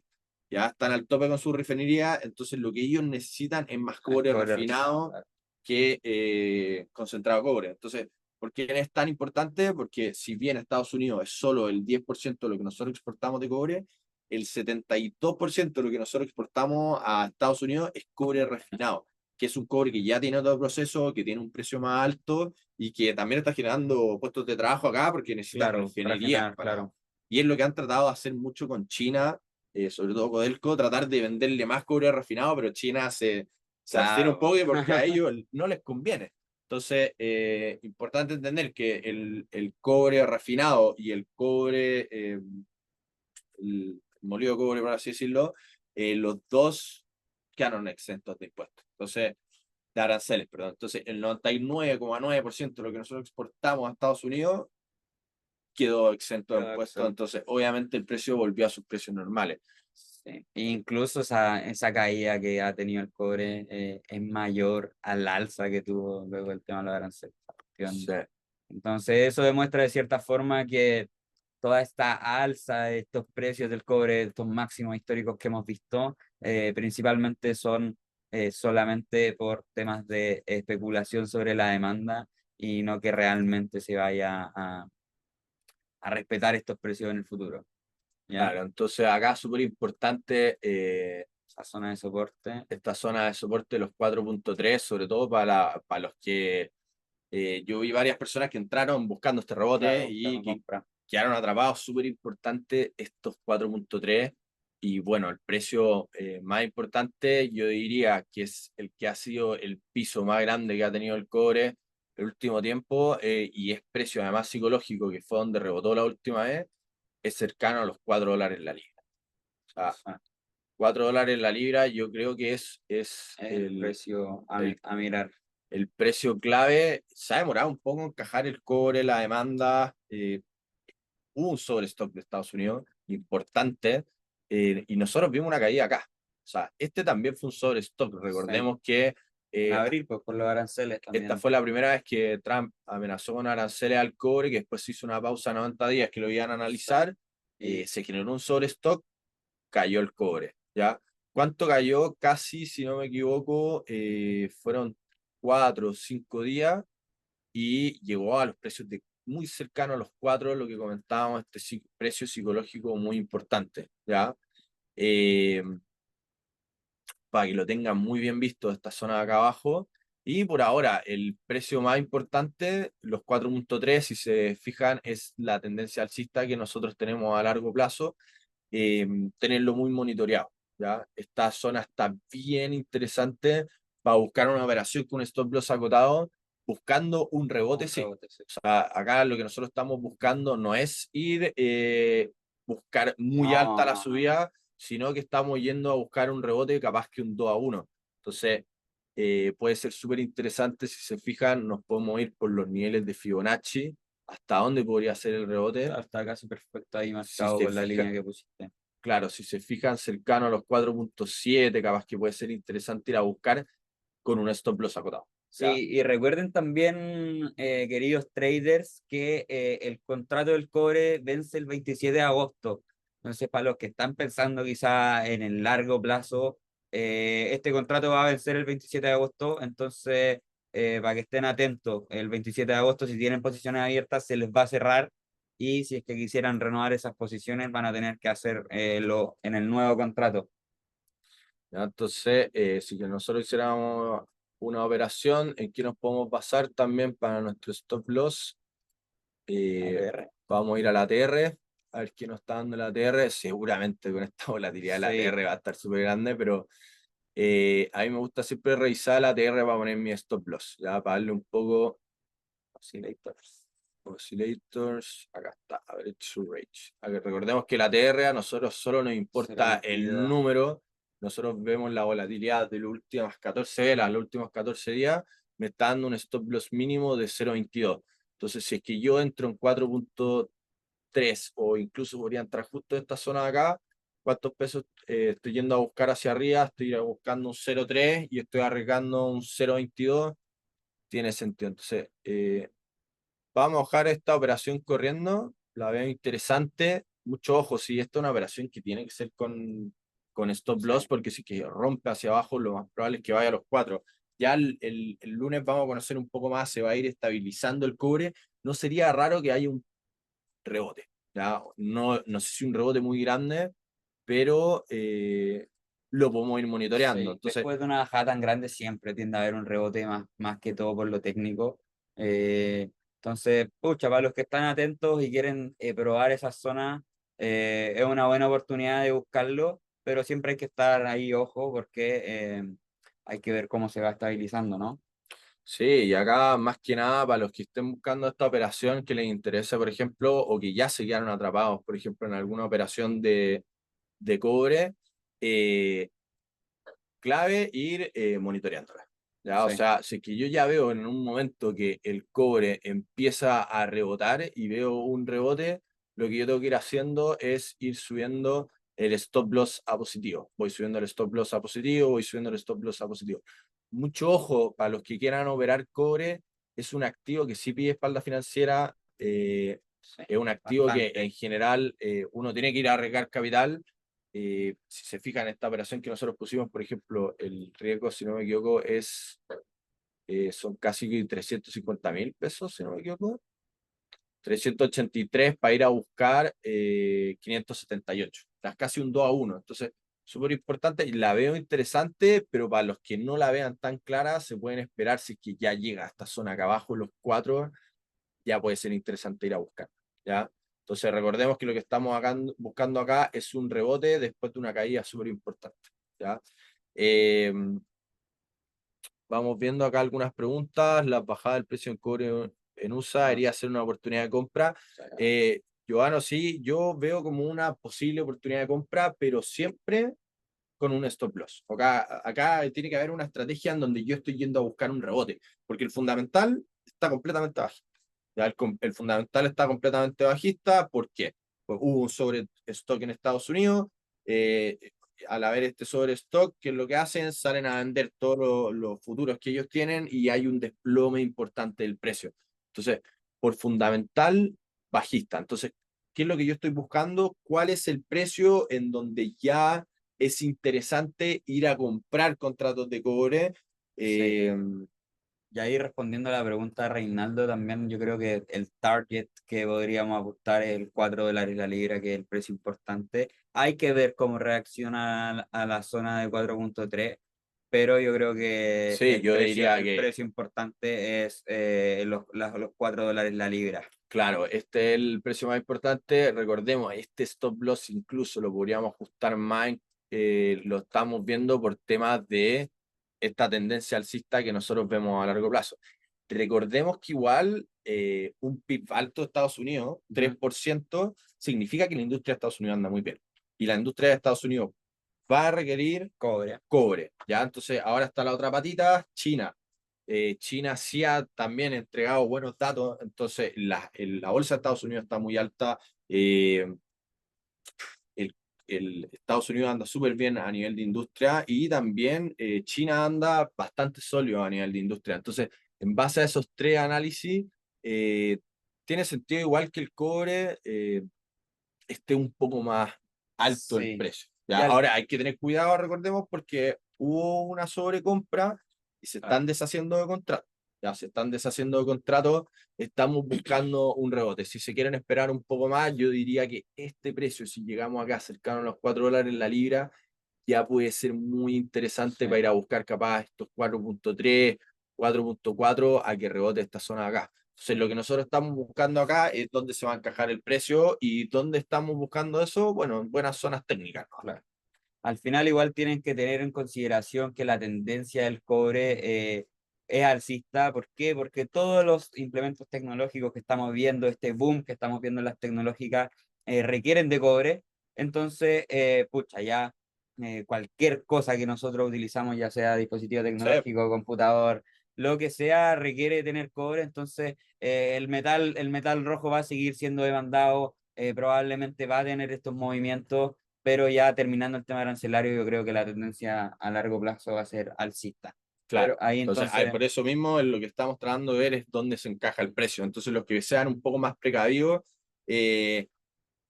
Ya están al tope con su refinería, entonces lo que ellos necesitan es más el cobre cobre refinado, refinado claro. que concentrado de cobre. Entonces, ¿por qué es tan importante? Porque si bien Estados Unidos es solo el 10% de lo que nosotros exportamos de cobre, el 72% de lo que nosotros exportamos a Estados Unidos es cobre refinado, que es un cobre que ya tiene otro proceso, que tiene un precio más alto y que también está generando puestos de trabajo acá porque necesita Claro, refinerías refinar, para... claro. Y es lo que han tratado de hacer mucho con China, sobre todo Codelco, tratar de venderle más cobre refinado, pero China se abstiene un Claro. poco porque a ellos no les conviene. Entonces, importante entender que el cobre refinado y el cobre, el molido de cobre, por así decirlo, los dos quedaron exentos de impuestos. Entonces, de aranceles, perdón. Entonces, el 99,9% de lo que nosotros exportamos a Estados Unidos quedó exento de Quedó impuestos. exento. Entonces, obviamente, el precio volvió a sus precios normales. Sí. Incluso esa caída que ha tenido el cobre es mayor al alza que tuvo luego el tema de los aranceles. Sí. Entonces, eso demuestra de cierta forma que toda esta alza de estos precios del cobre, estos máximos históricos que hemos visto, principalmente son solamente por temas de especulación sobre la demanda y no que realmente se vaya a respetar estos precios en el futuro. ¿Ya? Claro, entonces acá es súper importante Esa zona de soporte. esta zona de soporte, los 4.3, sobre todo para los que yo vi varias personas que entraron buscando este rebote Claro, y buscando que compra. quedaron atrapados, súper importante estos 4.3. Y bueno, el precio más importante yo diría que es el que ha sido el piso más grande que ha tenido el cobre el último tiempo, y es precio además psicológico, que fue donde rebotó la última vez, es cercano a los $4 la libra. O sea, Ah, $4 la libra yo creo que es es el precio el, a mirar. el precio clave. Se ha demorado un poco en encajar el cobre, la demanda. Hubo un sobrestock de Estados Unidos importante, y nosotros vimos una caída acá. O sea, este también fue un sobrestock. Sí, Recordemos que En abril, pues por los aranceles Esta también. fue la primera vez que Trump amenazó con aranceles al cobre, que después se hizo una pausa de 90 días que lo iban a analizar, se generó un sobrestock, cayó el cobre, ¿ya? ¿Cuánto cayó? Casi, si no me equivoco, fueron 4 o 5 días y llegó a los precios de muy cercanos a los 4, lo que comentábamos, este precio psicológico muy importante, ¿ya? Eh, para que lo tengan muy bien visto esta zona de acá abajo. Y por ahora, el precio más importante, los 4.3, si se fijan, es la tendencia alcista que nosotros tenemos a largo plazo, tenerlo muy monitoreado. ¿Ya? Esta zona está bien interesante para buscar una operación con un stop loss acotado, buscando un rebote, Un sí. rebote, sí. O sea, acá lo que nosotros estamos buscando no es ir buscar muy No, alta la no, no. subida, sino que estamos yendo a buscar un rebote capaz que un 2-1. Entonces, puede ser súper interesante. Si se fijan, nos podemos ir por los niveles de Fibonacci, hasta dónde podría ser el rebote. Está casi perfecto ahí Si marcado se con la fijan, línea que pusiste. claro, si se fijan cercano a los 4.7, capaz que puede ser interesante ir a buscar con un stop loss acotado. ¿Ya? Sí, y recuerden también, queridos traders, que el contrato del cobre vence el 27 de agosto. Entonces, para los que están pensando quizá en el largo plazo, este contrato va a vencer el 27 de agosto. Entonces, para que estén atentos, el 27 de agosto, si tienen posiciones abiertas, se les va a cerrar. Y si es que quisieran renovar esas posiciones, van a tener que hacer lo en el nuevo contrato. ¿Ya? Entonces, si que nosotros hiciéramos una operación, ¿en qué nos podemos basar también para nuestro stop loss? ATR. Vamos a ir a la ATR, a ver qué nos está dando la ATR. Seguramente con esta volatilidad la Sí, ATR va a estar súper grande, pero a mí me gusta siempre revisar la ATR para poner mi stop loss, ya para darle un poco oscillators. oscillators. Acá está, average to range. Recordemos que la ATR a nosotros solo nos importa el 0,22. número. Nosotros vemos la volatilidad de las últimas 14 velas, los últimos 14 días, me está dando un stop loss mínimo de 0,22. Entonces, si es que yo entro en 4.3 o incluso podría entrar justo en esta zona de acá, ¿cuántos pesos estoy yendo a buscar hacia arriba? Estoy buscando un 0,3 y estoy arriesgando un 0,22. Tiene sentido. Entonces, vamos a dejar esta operación corriendo, la veo interesante. Mucho ojo, si esta es una operación que tiene que ser con stop Sí. loss, porque si que rompe hacia abajo, lo más probable es que vaya a los 4. Ya el lunes vamos a conocer un poco más, se va a ir estabilizando el cobre. No sería raro que haya un rebote. ¿Ya? No, no sé si un rebote muy grande, pero lo podemos ir monitoreando. Sí, Entonces, después de una bajada tan grande siempre tiende a haber un rebote más que todo por lo técnico. Entonces, pucha, para los que están atentos y quieren probar esa zona, es una buena oportunidad de buscarlo, pero siempre hay que estar ahí, ojo, porque hay que ver cómo se va estabilizando, ¿no? sí, y acá más que nada para los que estén buscando esta operación que les interese, por ejemplo, o que ya se quedaron atrapados, por ejemplo, en alguna operación de cobre, eh, clave ir monitoreándola. ¿Ya? O Sí, sea, si es que yo ya veo en un momento que el cobre empieza a rebotar y veo un rebote, lo que yo tengo que ir haciendo es ir subiendo el stop loss a positivo. Voy subiendo el stop loss a positivo, voy subiendo el stop loss a positivo. Mucho ojo para los que quieran operar cobre, es un activo que sí pide espalda financiera, sí, es un activo que en bastante. general uno tiene que ir a arriesgar capital. Si se fijan en esta operación que nosotros pusimos, por ejemplo, el riesgo, si no me equivoco, son casi 350.000 pesos, si no me equivoco. 383 para ir a buscar 578. Es casi un 2-1. Entonces, súper importante y la veo interesante, pero para los que no la vean tan clara, se pueden esperar si es que ya llega a esta zona acá abajo, los 4, ya puede ser interesante ir a buscar. ¿Ya? Entonces recordemos que lo que estamos acá, buscando acá es un rebote después de una caída súper importante. ¿Ya? Eh, Vamos viendo acá algunas preguntas. La bajada del precio en cobre en USA Ah, debería ser una oportunidad de compra. Giovanni, sí, yo veo como una posible oportunidad de compra, pero siempre con un stop loss. Acá tiene que haber una estrategia en donde yo estoy yendo a buscar un rebote, porque el fundamental está completamente bajista. Ya el fundamental está completamente bajista. ¿Por qué? Pues hubo un sobrestock en Estados Unidos. al haber este sobrestock, ¿qué es lo que hacen? Salen a vender todos los futuros que ellos tienen y hay un desplome importante del precio. Entonces, por fundamental, bajista. Entonces, ¿qué es lo que yo estoy buscando? ¿Cuál es el precio en donde ya es interesante ir a comprar contratos de cobre? Sí. Eh, Y ahí respondiendo a la pregunta de Reinaldo, también yo creo que el target que podríamos apostar es el $4 la libra, que es el precio importante. Hay que ver cómo reacciona a la zona de 4.3, pero yo creo que sí, yo diría el que precio importante es los $4 la libra. claro, este es el precio más importante. Recordemos, este stop loss incluso lo podríamos ajustar más, lo estamos viendo por temas de esta tendencia alcista que nosotros vemos a largo plazo. Recordemos que igual un PIB alto de Estados Unidos, 3%, significa que la industria de Estados Unidos anda muy bien. Y la industria de Estados Unidos va a requerir Cobre. cobre, ¿ya? Entonces, ahora está la otra patita, China. China sí ha también entregado buenos datos, entonces la bolsa de Estados Unidos está muy alta, eh, el, el Estados Unidos anda súper bien a nivel de industria y también China anda bastante sólido a nivel de industria. Entonces, en base a esos tres análisis, eh, tiene sentido igual que el cobre esté un poco más alto el Sí. precio. Y ¿Ya? al, Ahora hay que tener cuidado, recordemos, porque hubo una sobrecompra y se claro, están deshaciendo de contratos. Ya se están deshaciendo de contratos, estamos buscando un rebote. Si se quieren esperar un poco más, yo diría que este precio, si llegamos acá cercano a los $4 la libra, ya puede ser muy interesante sí. para ir a buscar capaz estos 4.3, 4.4 a que rebote esta zona de acá. Entonces, lo que nosotros estamos buscando acá es dónde se va a encajar el precio y dónde estamos buscando eso, bueno, en buenas zonas técnicas, ¿no? Claro. Al final igual tienen que tener en consideración que la tendencia del cobre es alcista. ¿Por qué? Porque todos los implementos tecnológicos que estamos viendo, este boom que estamos viendo en las tecnológicas, requieren de cobre. Entonces, pucha, ya cualquier cosa que nosotros utilizamos, ya sea dispositivo Sí, tecnológico, computador, lo que sea, requiere tener cobre. Entonces, el metal rojo va a seguir siendo demandado, probablemente va a tener estos movimientos, pero ya terminando el tema arancelario, yo creo que la tendencia a largo plazo va a ser alcista. claro. Ahí Entonces, entonces, por eso mismo lo que estamos tratando de ver es dónde se encaja el precio. Entonces, los que sean un poco más precavidos, eh,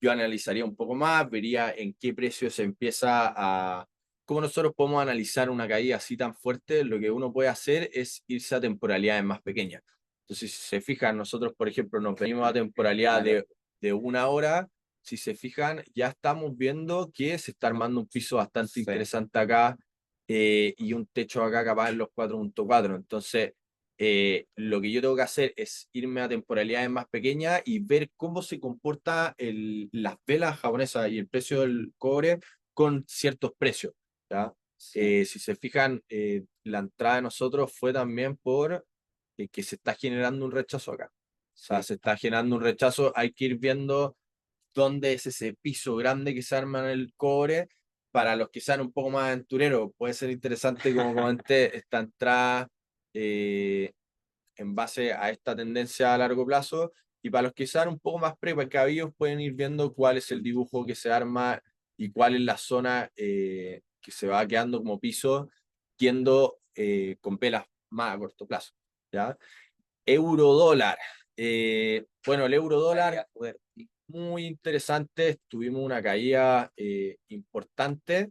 yo analizaría un poco más, vería en qué precio se empieza a... ¿Cómo nosotros podemos analizar una caída así tan fuerte? Lo que uno puede hacer es irse a temporalidades más pequeñas. Entonces, si se fijan, nosotros, por ejemplo, nos venimos a temporalidad claro, de una hora. Si se fijan, ya estamos viendo que se está armando un piso bastante sí, interesante acá y un techo acá capaz en los 4.4. Entonces, lo que yo tengo que hacer es irme a temporalidades más pequeñas y ver cómo se comporta las velas japonesas y el precio del cobre con ciertos precios, ¿ya? sí, Si se fijan, la entrada de nosotros fue también por que se está generando un rechazo acá. O sea, sí. se está generando un rechazo, hay que ir viendo dónde es ese piso grande que se arma en el cobre. Para los que sean un poco más aventureros, puede ser interesante, como comenté, esta entrada eh, en base a esta tendencia a largo plazo. Y para los que sean un poco más precavidos, pueden ir viendo cuál es el dibujo que se arma y cuál es la zona que se va quedando como piso, yendo con velas más a corto plazo. ¿Ya? Euro dólar. Bueno, el euro dólar muy interesante, tuvimos una caída importante.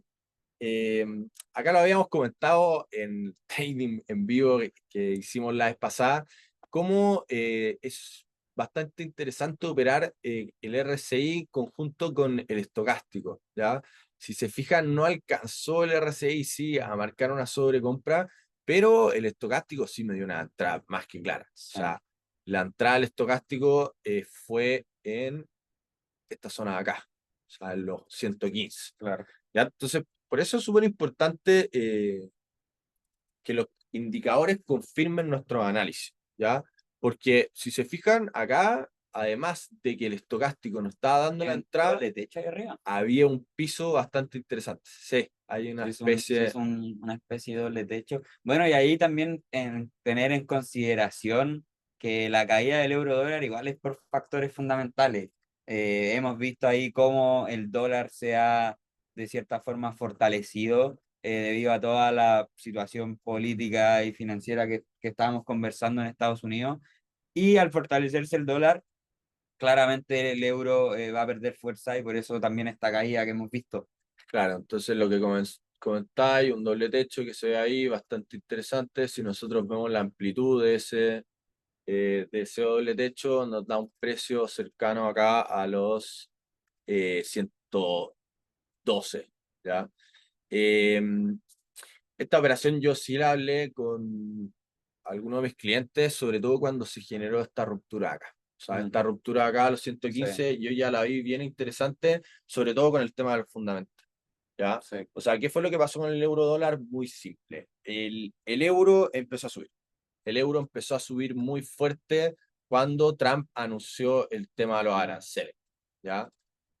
Eh, Acá lo habíamos comentado en trading en vivo que hicimos la vez pasada, cómo es bastante interesante operar el RSI conjunto con el estocástico, ¿ya? Si se fijan, no alcanzó el RSI sí a marcar una sobrecompra, pero el estocástico sí me dio una entrada más que clara. O Sí, sea, la entrada al estocástico fue en esta zona de acá, o sea, en los 115. claro. ¿Ya? Entonces, por eso es súper importante que los indicadores confirmen nuestro análisis, ¿ya? Porque si se fijan acá, además de que el estocástico nos estaba dando la ¿Tienen entrada, doble techo ahí arriba? había un piso bastante interesante. Sí, hay una Sí, especie, es una especie de doble techo. Bueno, y ahí también tener en consideración que la caída del euro dólar igual es por factores fundamentales. Hemos visto ahí cómo el dólar se ha de cierta forma fortalecido debido a toda la situación política y financiera que estábamos conversando en Estados Unidos. Y al fortalecerse el dólar, claramente el euro va a perder fuerza y por eso también esta caída que hemos visto. Claro, entonces lo que comentáis, un doble techo que se ve ahí, bastante interesante. Si nosotros vemos la amplitud de ese doble techo, nos da un precio cercano acá a los 112, ¿ya? Eh, Esta operación yo sí la hablé con algunos de mis clientes, sobre todo cuando se generó esta ruptura acá. O sea, Mm, esta ruptura acá a los sí, 115, yo ya la vi bien interesante, sobre todo con el tema del fundamento. ¿Ya? sí. O sea, ¿qué fue lo que pasó con el euro dólar? Muy simple. El euro empezó a subir. El euro empezó a subir muy fuerte cuando Trump anunció el tema de los aranceles. ¿Ya?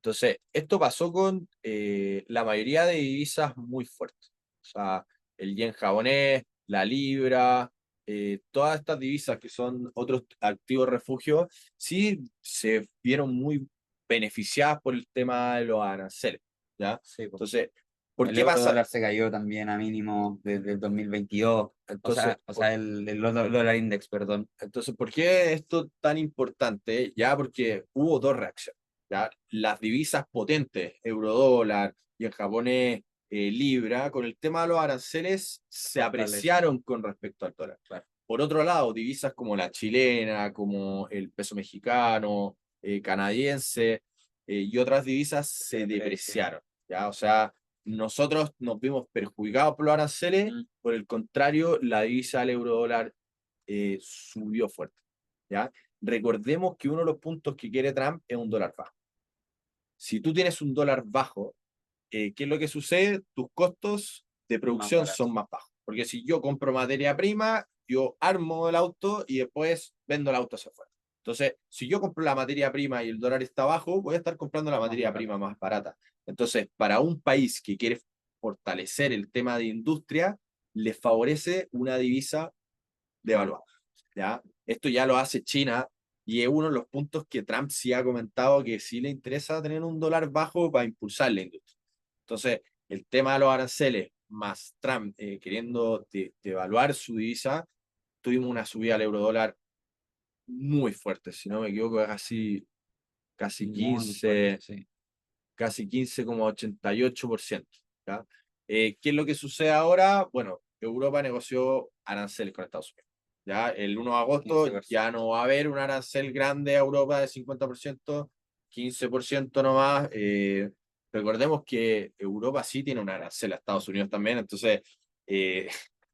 Entonces, esto pasó con la mayoría de divisas muy fuertes. O sea, el yen japonés, la libra, todas estas divisas que son otros activos refugios, sí se vieron muy beneficiadas por el tema de los aranceles. ¿Ya? Sí, po. Entonces, ¿por El qué euro pasa? dólar se cayó también a mínimo desde el 2022, Entonces, o sea el dólar index, perdón. ¿por qué esto tan importante? Ya porque hubo dos reacciones. ¿Ya? Las divisas potentes, eurodólar y en japonés libra, con el tema de los aranceles se Fortaleza, apreciaron con respecto al dólar. claro. Por otro lado, divisas como la chilena, como el peso mexicano, canadiense y otras divisas se Deprecio. depreciaron. ¿Ya? O sea, nosotros nos vimos perjudicados por los aranceles, Mm, por el contrario, la divisa del eurodólar subió fuerte. ¿Ya? Recordemos que uno de los puntos que quiere Trump es un dólar bajo. Si tú tienes un dólar bajo, ¿qué es lo que sucede? Tus costos de más producción barato. son más bajos. Porque si yo compro materia prima, yo armo el auto y después vendo el auto hacia afuera. Entonces, si yo compro la materia prima y el dólar está bajo, voy a estar comprando la Más materia barato. prima más barata. Entonces, para un país que quiere fortalecer el tema de industria, le favorece una divisa Claro. devaluada. ¿Ya? Esto ya lo hace China y es uno de los puntos que Trump sí ha comentado que sí le interesa tener un dólar bajo para impulsar la industria. Entonces, el tema de los aranceles más Trump queriendo devaluar su divisa, tuvimos una subida al euro dólar muy fuerte, si no me equivoco, casi Muy fuerte, 15, sí. casi 15,88%. ¿Ya? ¿Qué es lo que sucede ahora? Bueno, Europa negoció aranceles con Estados Unidos. ¿Ya? El 1 de agosto 15%. ya no va a haber un arancel grande a Europa de 50%, 15% nomás. Recordemos que Europa sí tiene un arancel a Estados Unidos también, entonces, eh,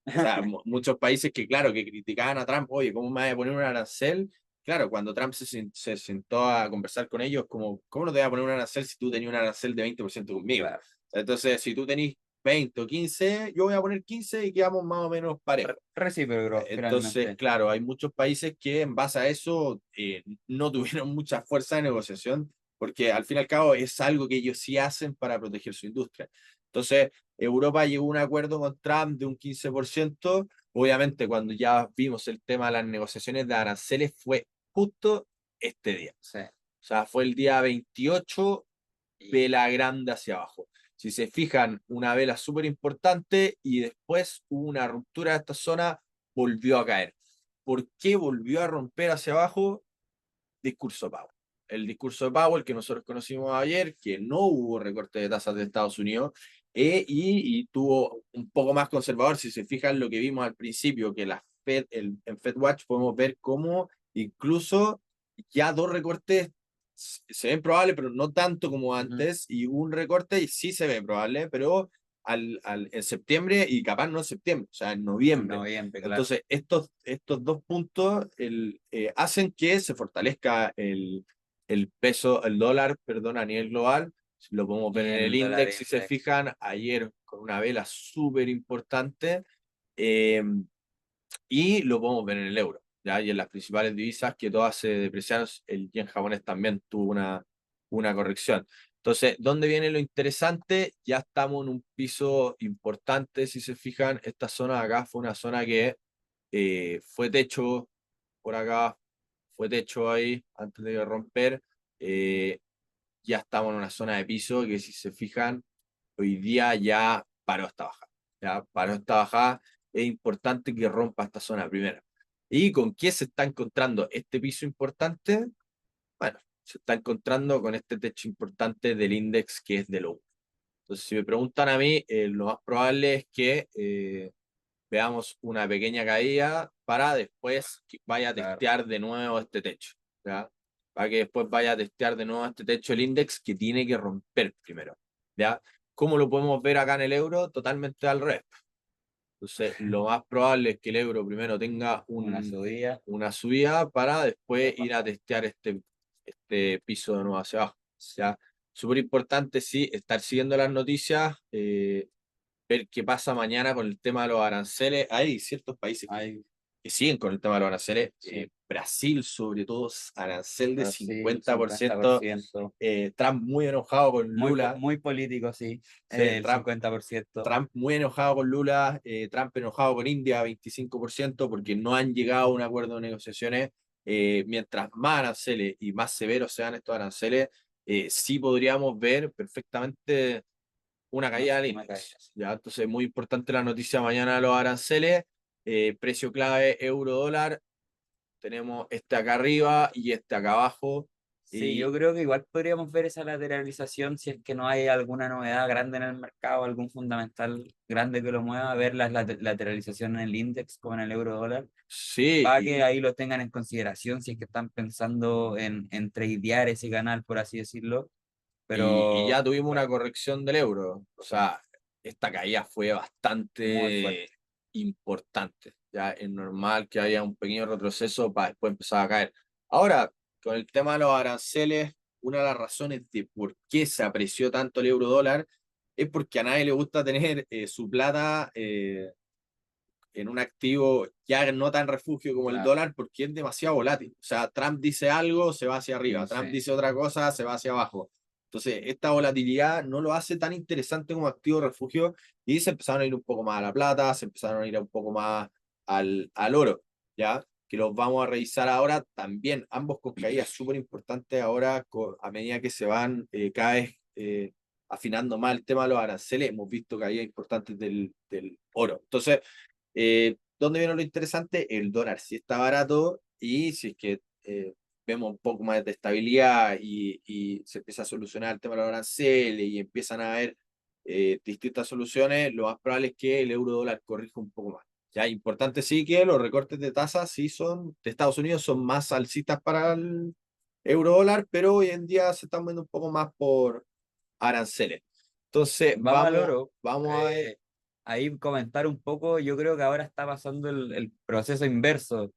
o sea, muchos países que, claro, que criticaban a Trump, oye, ¿cómo me va a poner un arancel? Claro, cuando Trump se sentó a conversar con ellos, como, ¿cómo no te voy a poner un arancel si tú tenías un arancel de 20% conmigo? Claro. Entonces, si tú tenés 20 o 15, yo voy a poner 15 y quedamos más o menos parejos. Recíproco, Entonces, finalmente. claro, hay muchos países que en base a eso no tuvieron mucha fuerza de negociación, porque al fin y al cabo es algo que ellos sí hacen para proteger su industria. Entonces, Europa llegó a un acuerdo con Trump de un 15%. Obviamente, cuando ya vimos el tema de las negociaciones de aranceles, fue justo este día. Sí. O sea, fue el día 28, Y vela grande hacia abajo. Si se fijan, una vela súper importante y después hubo una ruptura de esta zona, volvió a caer. ¿Por qué volvió a romper hacia abajo? Discurso Powell. El discurso de Powell que nosotros conocimos ayer, que no hubo recorte de tasas de Estados Unidos y tuvo un poco más conservador. Si se fijan lo que vimos al principio, que la Fed, en FedWatch podemos ver cómo incluso ya dos recortes se ven probables, pero no tanto como ujú, antes, y un recorte y sí se ve probable, pero en septiembre y capaz no en septiembre, o sea, en en noviembre. noviembre, claro. Entonces, estos dos puntos hacen que se fortalezca el peso, el dólar, perdón, a nivel global. Lo podemos ver Y en el el dólar índice, si se index. fijan, ayer con una vela súper importante, eh, y lo podemos ver en el euro, ¿ya? Y en las principales divisas que todas se depreciaron, el yen japonés también tuvo una corrección. Entonces, ¿dónde viene lo interesante? Ya estamos en un piso importante, si se fijan, esta zona de acá fue una zona que fue techo por acá, fue techo ahí antes de romper. eh, ya estamos en una zona de piso que si se fijan hoy día ya paró esta bajada. Ya paró esta bajada, es importante que rompa esta zona primero. ¿Y con qué se está encontrando este piso importante? Bueno, se está encontrando con este techo importante del índice que es de low. Entonces, si me preguntan a mí, lo más probable es que veamos una pequeña caída para después que vaya a Claro. testear de nuevo este techo, ¿ya? Para que después vaya a testear de nuevo este techo el index que tiene que romper primero, ¿ya? ¿Cómo lo podemos ver acá en el euro? Totalmente al revés. Entonces, lo más probable es que el euro primero tenga Una subida. una subida para después ir a testear este piso de nuevo hacia abajo, ¿ya? Súper importante, sí, estar siguiendo las noticias, ver qué pasa mañana con el tema de los aranceles. Hay ciertos países Hay, que siguen con el tema de los aranceles. sí, Brasil, sobre todo, arancel de Brasil, 50%. 50%. Trump muy enojado con Lula. Muy político, sí, Sí, el 50%. Trump muy enojado con Lula. Trump enojado con India, 25%, porque no han llegado a un acuerdo de negociaciones. Mientras más aranceles y más severos sean estos aranceles, sí podríamos ver perfectamente una caída del Una índice. caída, sí. ¿Ya? Entonces, muy importante la noticia mañana de los aranceles. Precio clave euro-dólar. Tenemos este acá arriba y este acá abajo. Sí, Y yo creo que igual podríamos ver esa lateralización si es que no hay alguna novedad grande en el mercado, algún fundamental grande que lo mueva, ver la lateralización en el índice como en el euro dólar, sí, para que ahí lo tengan en consideración si es que están pensando en tradear ese canal, por así decirlo. y ya Pero tuvimos una bueno, corrección del euro. O sí, sea, esta caída fue muy bastante fuerte. importante. Ya es normal que haya un pequeño retroceso para después empezar a caer. Ahora, con el tema de los aranceles, una de las razones de por qué se apreció tanto el euro dólar es porque a nadie le gusta tener su plata en un activo ya no tan refugio como el Claro, dólar porque es demasiado volátil. O sea, Trump dice algo, se va hacia arriba, Trump sí. dice otra cosa, se va hacia abajo. Entonces, esta volatilidad no lo hace tan interesante como activo refugio y se empezaron a ir un poco más a la plata, se empezaron a ir un poco más al oro, ¿ya? Que los vamos a revisar ahora también, ambos con caídas súper importantes ahora a medida que se van cada vez afinando más el tema de los aranceles, hemos visto caídas importantes del oro. Entonces, ¿dónde viene lo interesante? El dólar si está barato y si es que vemos un poco más de estabilidad y se empieza a solucionar el tema de los aranceles y empiezan a haber distintas soluciones, lo más probable es que el euro dólar corrija un poco más. Ya, importante sí que los recortes de tasas sí son de Estados Unidos son más alcistas para el euro dólar, pero hoy en día se están viendo un poco más por aranceles. Entonces, Vamos al oro. vamos a ver. Ahí comentar un poco, yo creo que ahora está pasando el proceso inverso.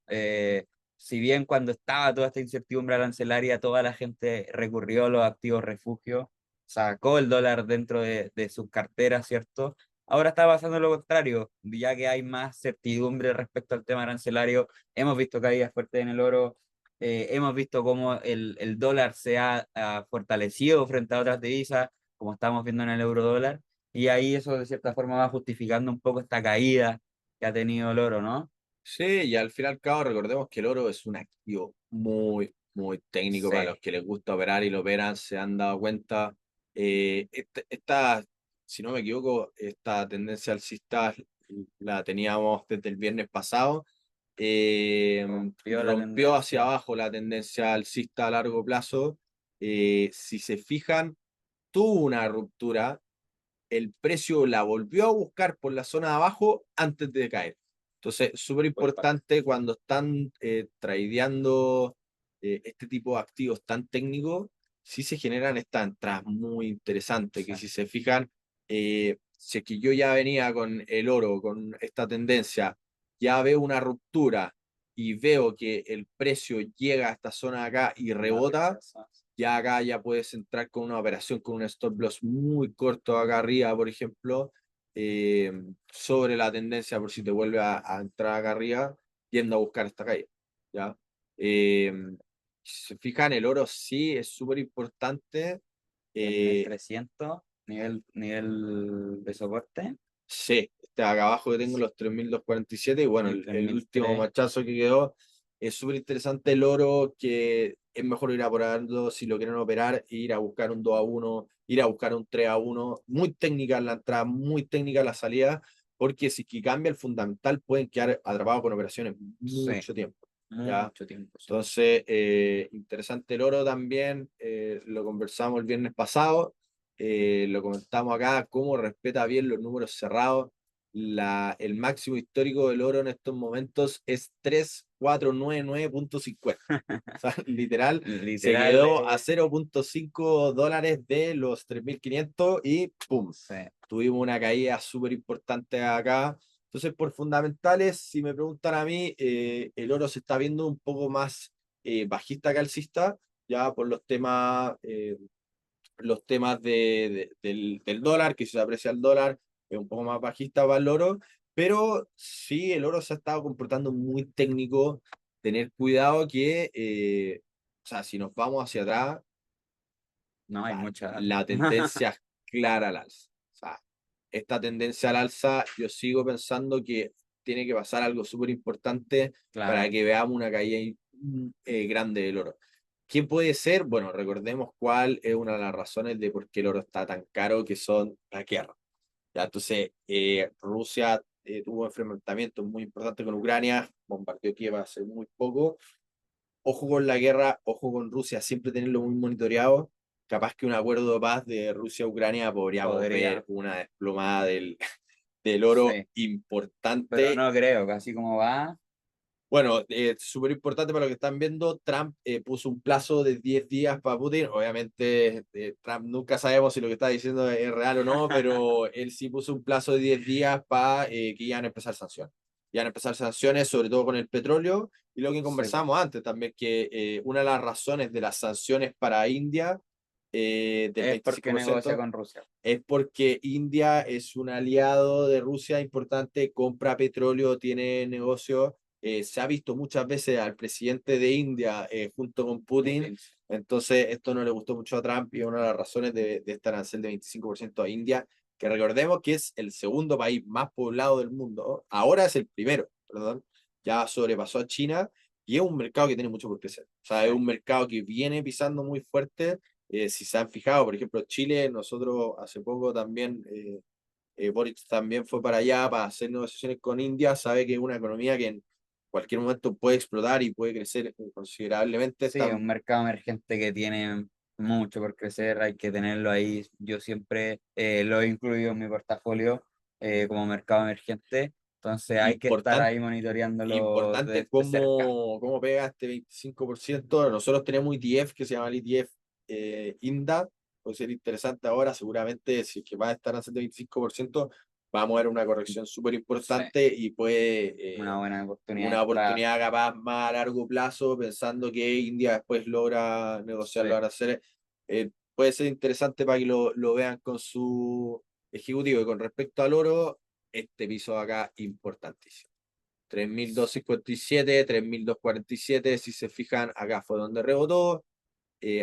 Si bien cuando estaba toda esta incertidumbre arancelaria, toda la gente recurrió a los activos refugio, sacó el dólar dentro de sus carteras, ¿cierto? Ahora está pasando lo contrario, ya que hay más certidumbre respecto al tema arancelario. Hemos visto caídas fuertes en el oro, hemos visto cómo el dólar se ha fortalecido frente a otras divisas, como estamos viendo en el euro dólar. Y ahí eso de cierta forma va justificando un poco esta caída que ha tenido el oro, ¿no? Sí, y al fin y al cabo recordemos que el oro es un activo muy, muy técnico para los Sí, que les gusta operar y lo operan, se han dado cuenta. Esta, si no me equivoco, esta tendencia alcista la teníamos desde el viernes pasado. rompió la Rompió hacia tendencia. abajo la tendencia alcista a largo plazo. Si se fijan, tuvo una ruptura, el precio la volvió a buscar por la zona de abajo antes de caer. Entonces, súper Por parte. importante cuando están tradeando este tipo de activos tan técnicos, sí se generan estas entradas muy interesantes, Sí, que si se fijan, si es que yo ya venía con el oro, con esta tendencia, ya veo una ruptura y veo que el precio llega a esta zona de acá y la rebota, rechaza. ya acá ya puedes entrar con una operación con un stop loss muy corto acá arriba, por ejemplo, eh, sobre la tendencia por si te vuelve a entrar acá arriba, yendo a buscar esta calle. ¿Ya? Eh, si se fijan, el oro sí es súper importante. Y el nivel Eh, 300 nivel de soporte, sí, este acá abajo que tengo los 3247 y bueno, el tres el mil último tres machazo que quedó es súper interesante el oro que es mejor ir apurando si lo quieren operar, ir a buscar un 2-1, ir a buscar un 3-1, muy técnica la entrada, muy técnica la salida, porque si que cambia el fundamental pueden quedar atrapados con operaciones Sí, mucho tiempo, ¿ya? mucho tiempo, sí. Entonces, interesante el oro también, lo conversamos el viernes pasado, lo comentamos acá, cómo respeta bien los números cerrados. El máximo histórico del oro en estos momentos es 3499.50. O sea, literal, se Literal, quedó a $0.5 de los 3.500 y ¡pum! sí. Tuvimos una caída súper importante acá. Entonces, por fundamentales, si me preguntan a mí, el oro se está viendo un poco más bajista que alcista, ya por los temas del dólar, que si se aprecia el dólar, es un poco más bajista para el oro, pero sí, el oro se ha estado comportando muy técnico, tener cuidado que, o sea, si nos vamos hacia atrás, No hay mucha. la tendencia es clara al alza. O sea, esta tendencia al alza, yo sigo pensando que tiene que pasar algo súper importante para Claro, que veamos una caída grande del oro. ¿Qué puede ser? Bueno, recordemos cuál es una de las razones de por qué el oro está tan caro, que son la guerra. ¿Ya? Entonces, Rusia tuvo enfrentamientos muy importantes con Ucrania, bombardeó Kiev hace muy poco. Ojo con la guerra, ojo con Rusia, siempre tenerlo muy monitoreado. Capaz que un acuerdo de paz de Rusia-Ucrania podríamos ver podría, una desplomada del oro sí, pero importante. no creo que así como va, Bueno, súper importante para lo que están viendo, Trump puso un plazo de 10 días para Putin. Obviamente, Trump nunca sabemos si lo que está diciendo es real o no, pero él sí puso un plazo de 10 días para que iban a empezar sanciones. Iban a empezar sanciones, sobre todo con el petróleo, y lo que sí, po, conversamos antes también, que una de las razones de las sanciones para India del es porque negocia 25% con Rusia. es porque India es un aliado de Rusia importante, compra petróleo, tiene negocios. Se ha visto muchas veces al presidente de India junto con Putin, Putin, entonces esto no le gustó mucho a Trump y es una de las razones de este arancel de 25% a India, que recordemos que es el segundo país más poblado del mundo, ahora es el primero, perdón, ya sobrepasó a China y es un mercado que tiene mucho por crecer. O sea, sí, es un mercado que viene pisando muy fuerte. Si se han fijado, por ejemplo, Chile, nosotros hace poco también, Boric también fue para allá para hacer negociaciones con India, sabe que es una economía que en cualquier momento puede explotar y puede crecer considerablemente. sí, un mercado emergente que tiene mucho por crecer, hay que tenerlo ahí. Yo siempre lo he incluido en mi portafolio como mercado emergente, entonces hay que estar Importante, ahí monitoreándolo importante de cerca. cómo pega este 25%. Nosotros tenemos un ETF que se llama el ETF INDA, puede ser interesante ahora, seguramente si es que va a estar haciendo 25%, vamos a ver una corrección súper Sí, importante y puede una buena oportunidad de una entrada. oportunidad capaz más a largo plazo, pensando que India después logra negociar Sí. los aranceles. Puede ser interesante para que lo vean con su ejecutivo. Y con respecto al oro, este piso de acá importantísimo. 3.257, 3.247, si se fijan, acá fue donde rebotó.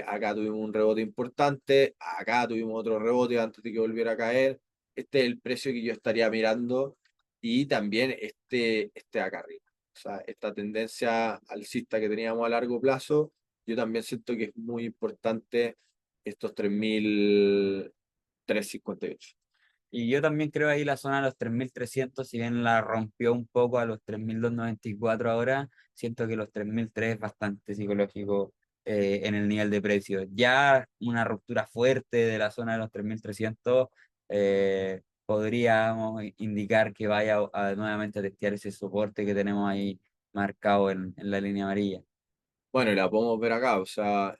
Acá tuvimos un rebote importante, acá tuvimos otro rebote antes de que volviera a caer. Este es el precio que yo estaría mirando y también este de acá arriba. O sea, esta tendencia alcista que teníamos a largo plazo, yo también siento que es muy importante estos 3.358. Y yo también creo ahí la zona de los 3.300 si bien la rompió un poco a los 3.294 ahora, siento que los 3.003 es bastante psicológico en el nivel de precio. Ya una ruptura fuerte de la zona de los 3.300 podríamos indicar que vaya nuevamente a testear ese soporte que tenemos ahí marcado en la línea amarilla. Bueno, y la podemos ver acá, o sea,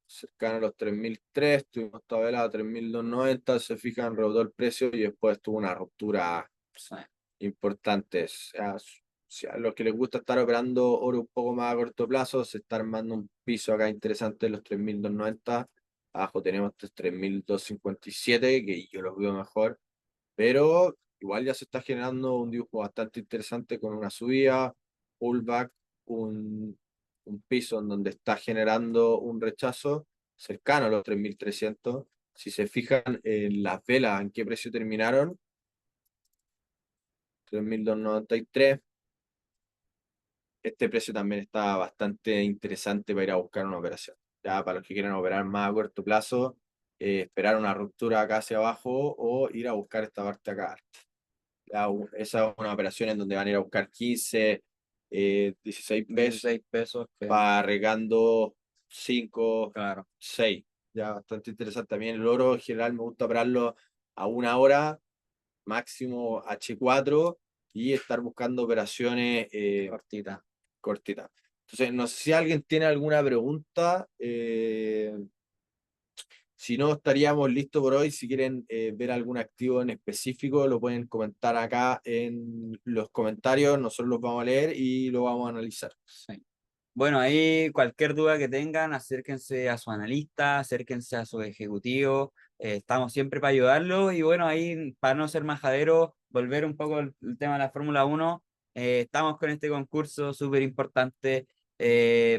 cercano a los 3.003, tuvimos esta vela a 3.290, se fijan, rebotó el precio y después tuvo una ruptura Sí, importante. O sea, si a los que les gusta estar operando oro un poco más a corto plazo, se está armando un piso acá interesante en los 3.290. Abajo tenemos estos 3.257, que yo los veo mejor, pero igual ya se está generando un dibujo bastante interesante con una subida, pullback, un piso en donde está generando un rechazo cercano a los 3.300. Si se fijan en las velas, en qué precio terminaron, 3.293, este precio también está bastante interesante para ir a buscar una operación. Ya para los que quieran operar más a corto plazo, esperar una ruptura acá hacia abajo o ir a buscar esta parte acá. Ya, esa es una operación en donde van a ir a buscar 15, 16 pesos, 16 pesos, para regando 5, claro. 6. Ya, bastante interesante. También el oro en general me gusta operarlo a 1 hora, máximo H4, y estar buscando operaciones Cortita. cortitas. Entonces, no sé si alguien tiene alguna pregunta. Si no, estaríamos listos por hoy. Si quieren ver algún activo en específico, lo pueden comentar acá en los comentarios. Nosotros los vamos a leer y lo vamos a analizar. Sí. Bueno, ahí cualquier duda que tengan, acérquense a su analista, acérquense a su ejecutivo. Estamos siempre para ayudarlo. Y bueno, ahí para no ser majadero, volver un poco el tema de la Fórmula 1. Estamos con este concurso súper importante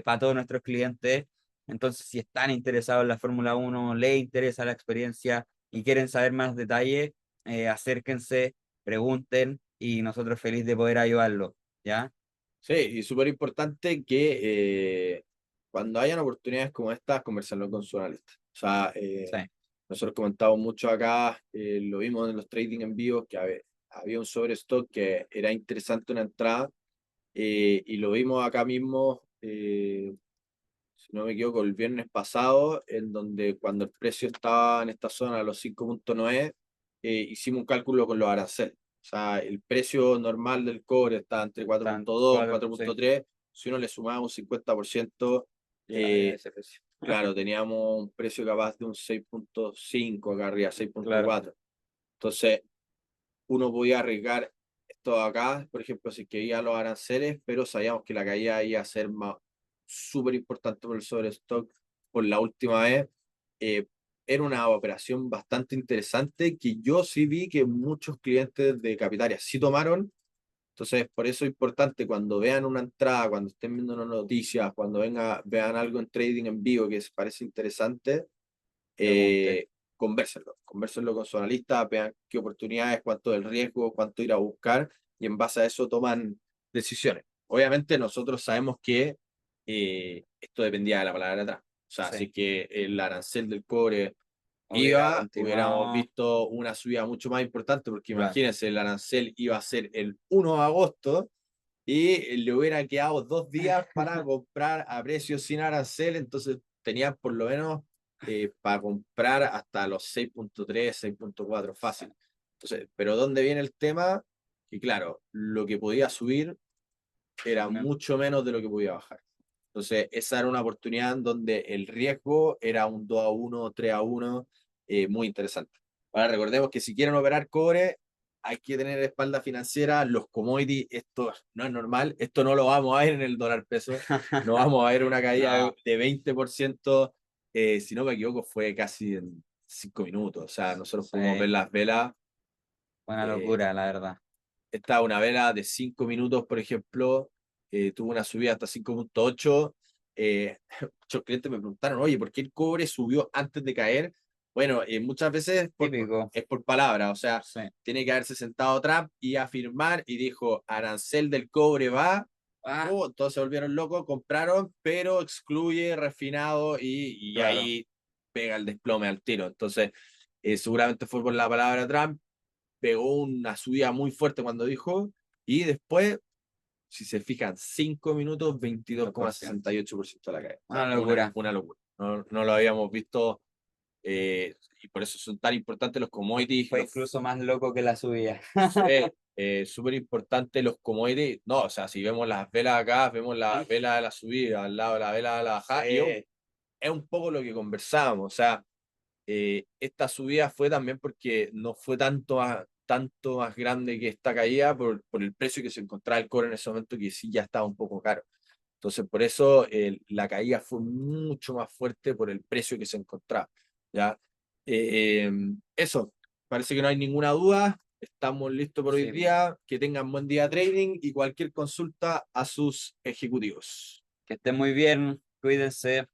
para todos nuestros clientes. Entonces, si están interesados en la Fórmula 1, les interesa la experiencia y quieren saber más detalles, acérquense, pregunten y nosotros felices de poder ayudarlo. ¿Ya? Sí, y súper importante que cuando hayan oportunidades como estas, conversarlo con su analista. O sea, Sí, nosotros comentamos mucho acá, lo vimos en los trading en vivo, que había un sobrestock que era interesante una entrada, y lo vimos acá mismo, si no me equivoco, el viernes pasado, en donde cuando el precio estaba en esta zona, a los 5.9, hicimos un cálculo con los aranceles. O sea, el precio normal del cobre está entre están 4.2, cuatro, sí, 4.3. Si uno le sumaba un 50%, llegaría a eh, ese precio. claro, teníamos un precio capaz de un 6.5 acá arriba, Claro, 6.4. Entonces, uno podía arriesgar esto acá, por ejemplo, si quería los aranceles, pero sabíamos que la caída iba a ser súper importante por el sobrestock por la última vez. Eh, Era una operación bastante interesante que yo sí vi que muchos clientes de Capitalia sí tomaron. Entonces, por eso es importante cuando vean una entrada, cuando estén viendo una noticia, cuando vean algo en trading en vivo que les parece interesante, pregunten. conversenlo con su analista, vean qué oportunidades, cuánto del riesgo, cuánto ir a buscar, y en base a eso toman decisiones. Obviamente nosotros sabemos que esto dependía de la palabra atrás. O sea, Sí, así que el arancel del cobre hubiera hubiéramos continuado, visto una subida mucho más importante, porque claro. imagínense, el arancel iba a ser el 1 de agosto y le hubiera quedado 2 días para comprar a precios sin arancel, entonces tenían por lo menos para comprar hasta los 6.3, 6.4 fácil. Entonces, pero ¿dónde viene el tema? Que claro, lo que podía subir era mucho menos de lo que podía bajar. Entonces, esa era una oportunidad en donde el riesgo era un 2-1, 3-1, muy interesante. Ahora, recordemos que si quieren operar cobre, hay que tener espalda financiera, los commodities, esto no es normal, esto no lo vamos a ver en el dólar peso, no vamos a ver una caída No, de 20%, si no me equivoco, fue casi en 5 minutos, o sea, nosotros podemos ver sí, las velas, una eh, locura, la verdad. esta una vela de 5 minutos, por ejemplo, tuvo una subida hasta 5.8. Muchos clientes me preguntaron, oye, ¿por qué el cobre subió antes de caer? Bueno, muchas veces Típico, es por palabra, o sea, sí. tiene que haberse sentado Trump y afirmar y dijo, arancel del cobre va, Ah, todos se volvieron locos, compraron, pero excluye refinado y claro. ahí pega el desplome al tiro. Entonces, seguramente fue por la palabra Trump, pegó una subida muy fuerte cuando dijo, y después, si se fijan, 5 minutos, 2%. 22,68% de la caída. O Una sea, locura. una locura. No, no lo habíamos visto, y por eso son tan importantes los commodities. Fue incluso más loco que la subida. Súper importantes los commodities. No, o sea, si vemos las velas acá, vemos la vela de la subida al lado de la vela de la bajada, y Sí, es un poco lo que conversábamos. O sea, esta subida fue también porque no fue tanto más grande que esta caída por el precio que se encontraba el cobre en ese momento, que sí ya estaba un poco caro. Entonces, por eso la caída fue mucho más fuerte por el precio que se encontraba. ¿Ya? Eso, parece que no hay ninguna duda. Estamos listos por hoy sí. día. Que tengan buen día trading y cualquier consulta a sus ejecutivos. Que estén muy bien, cuídense.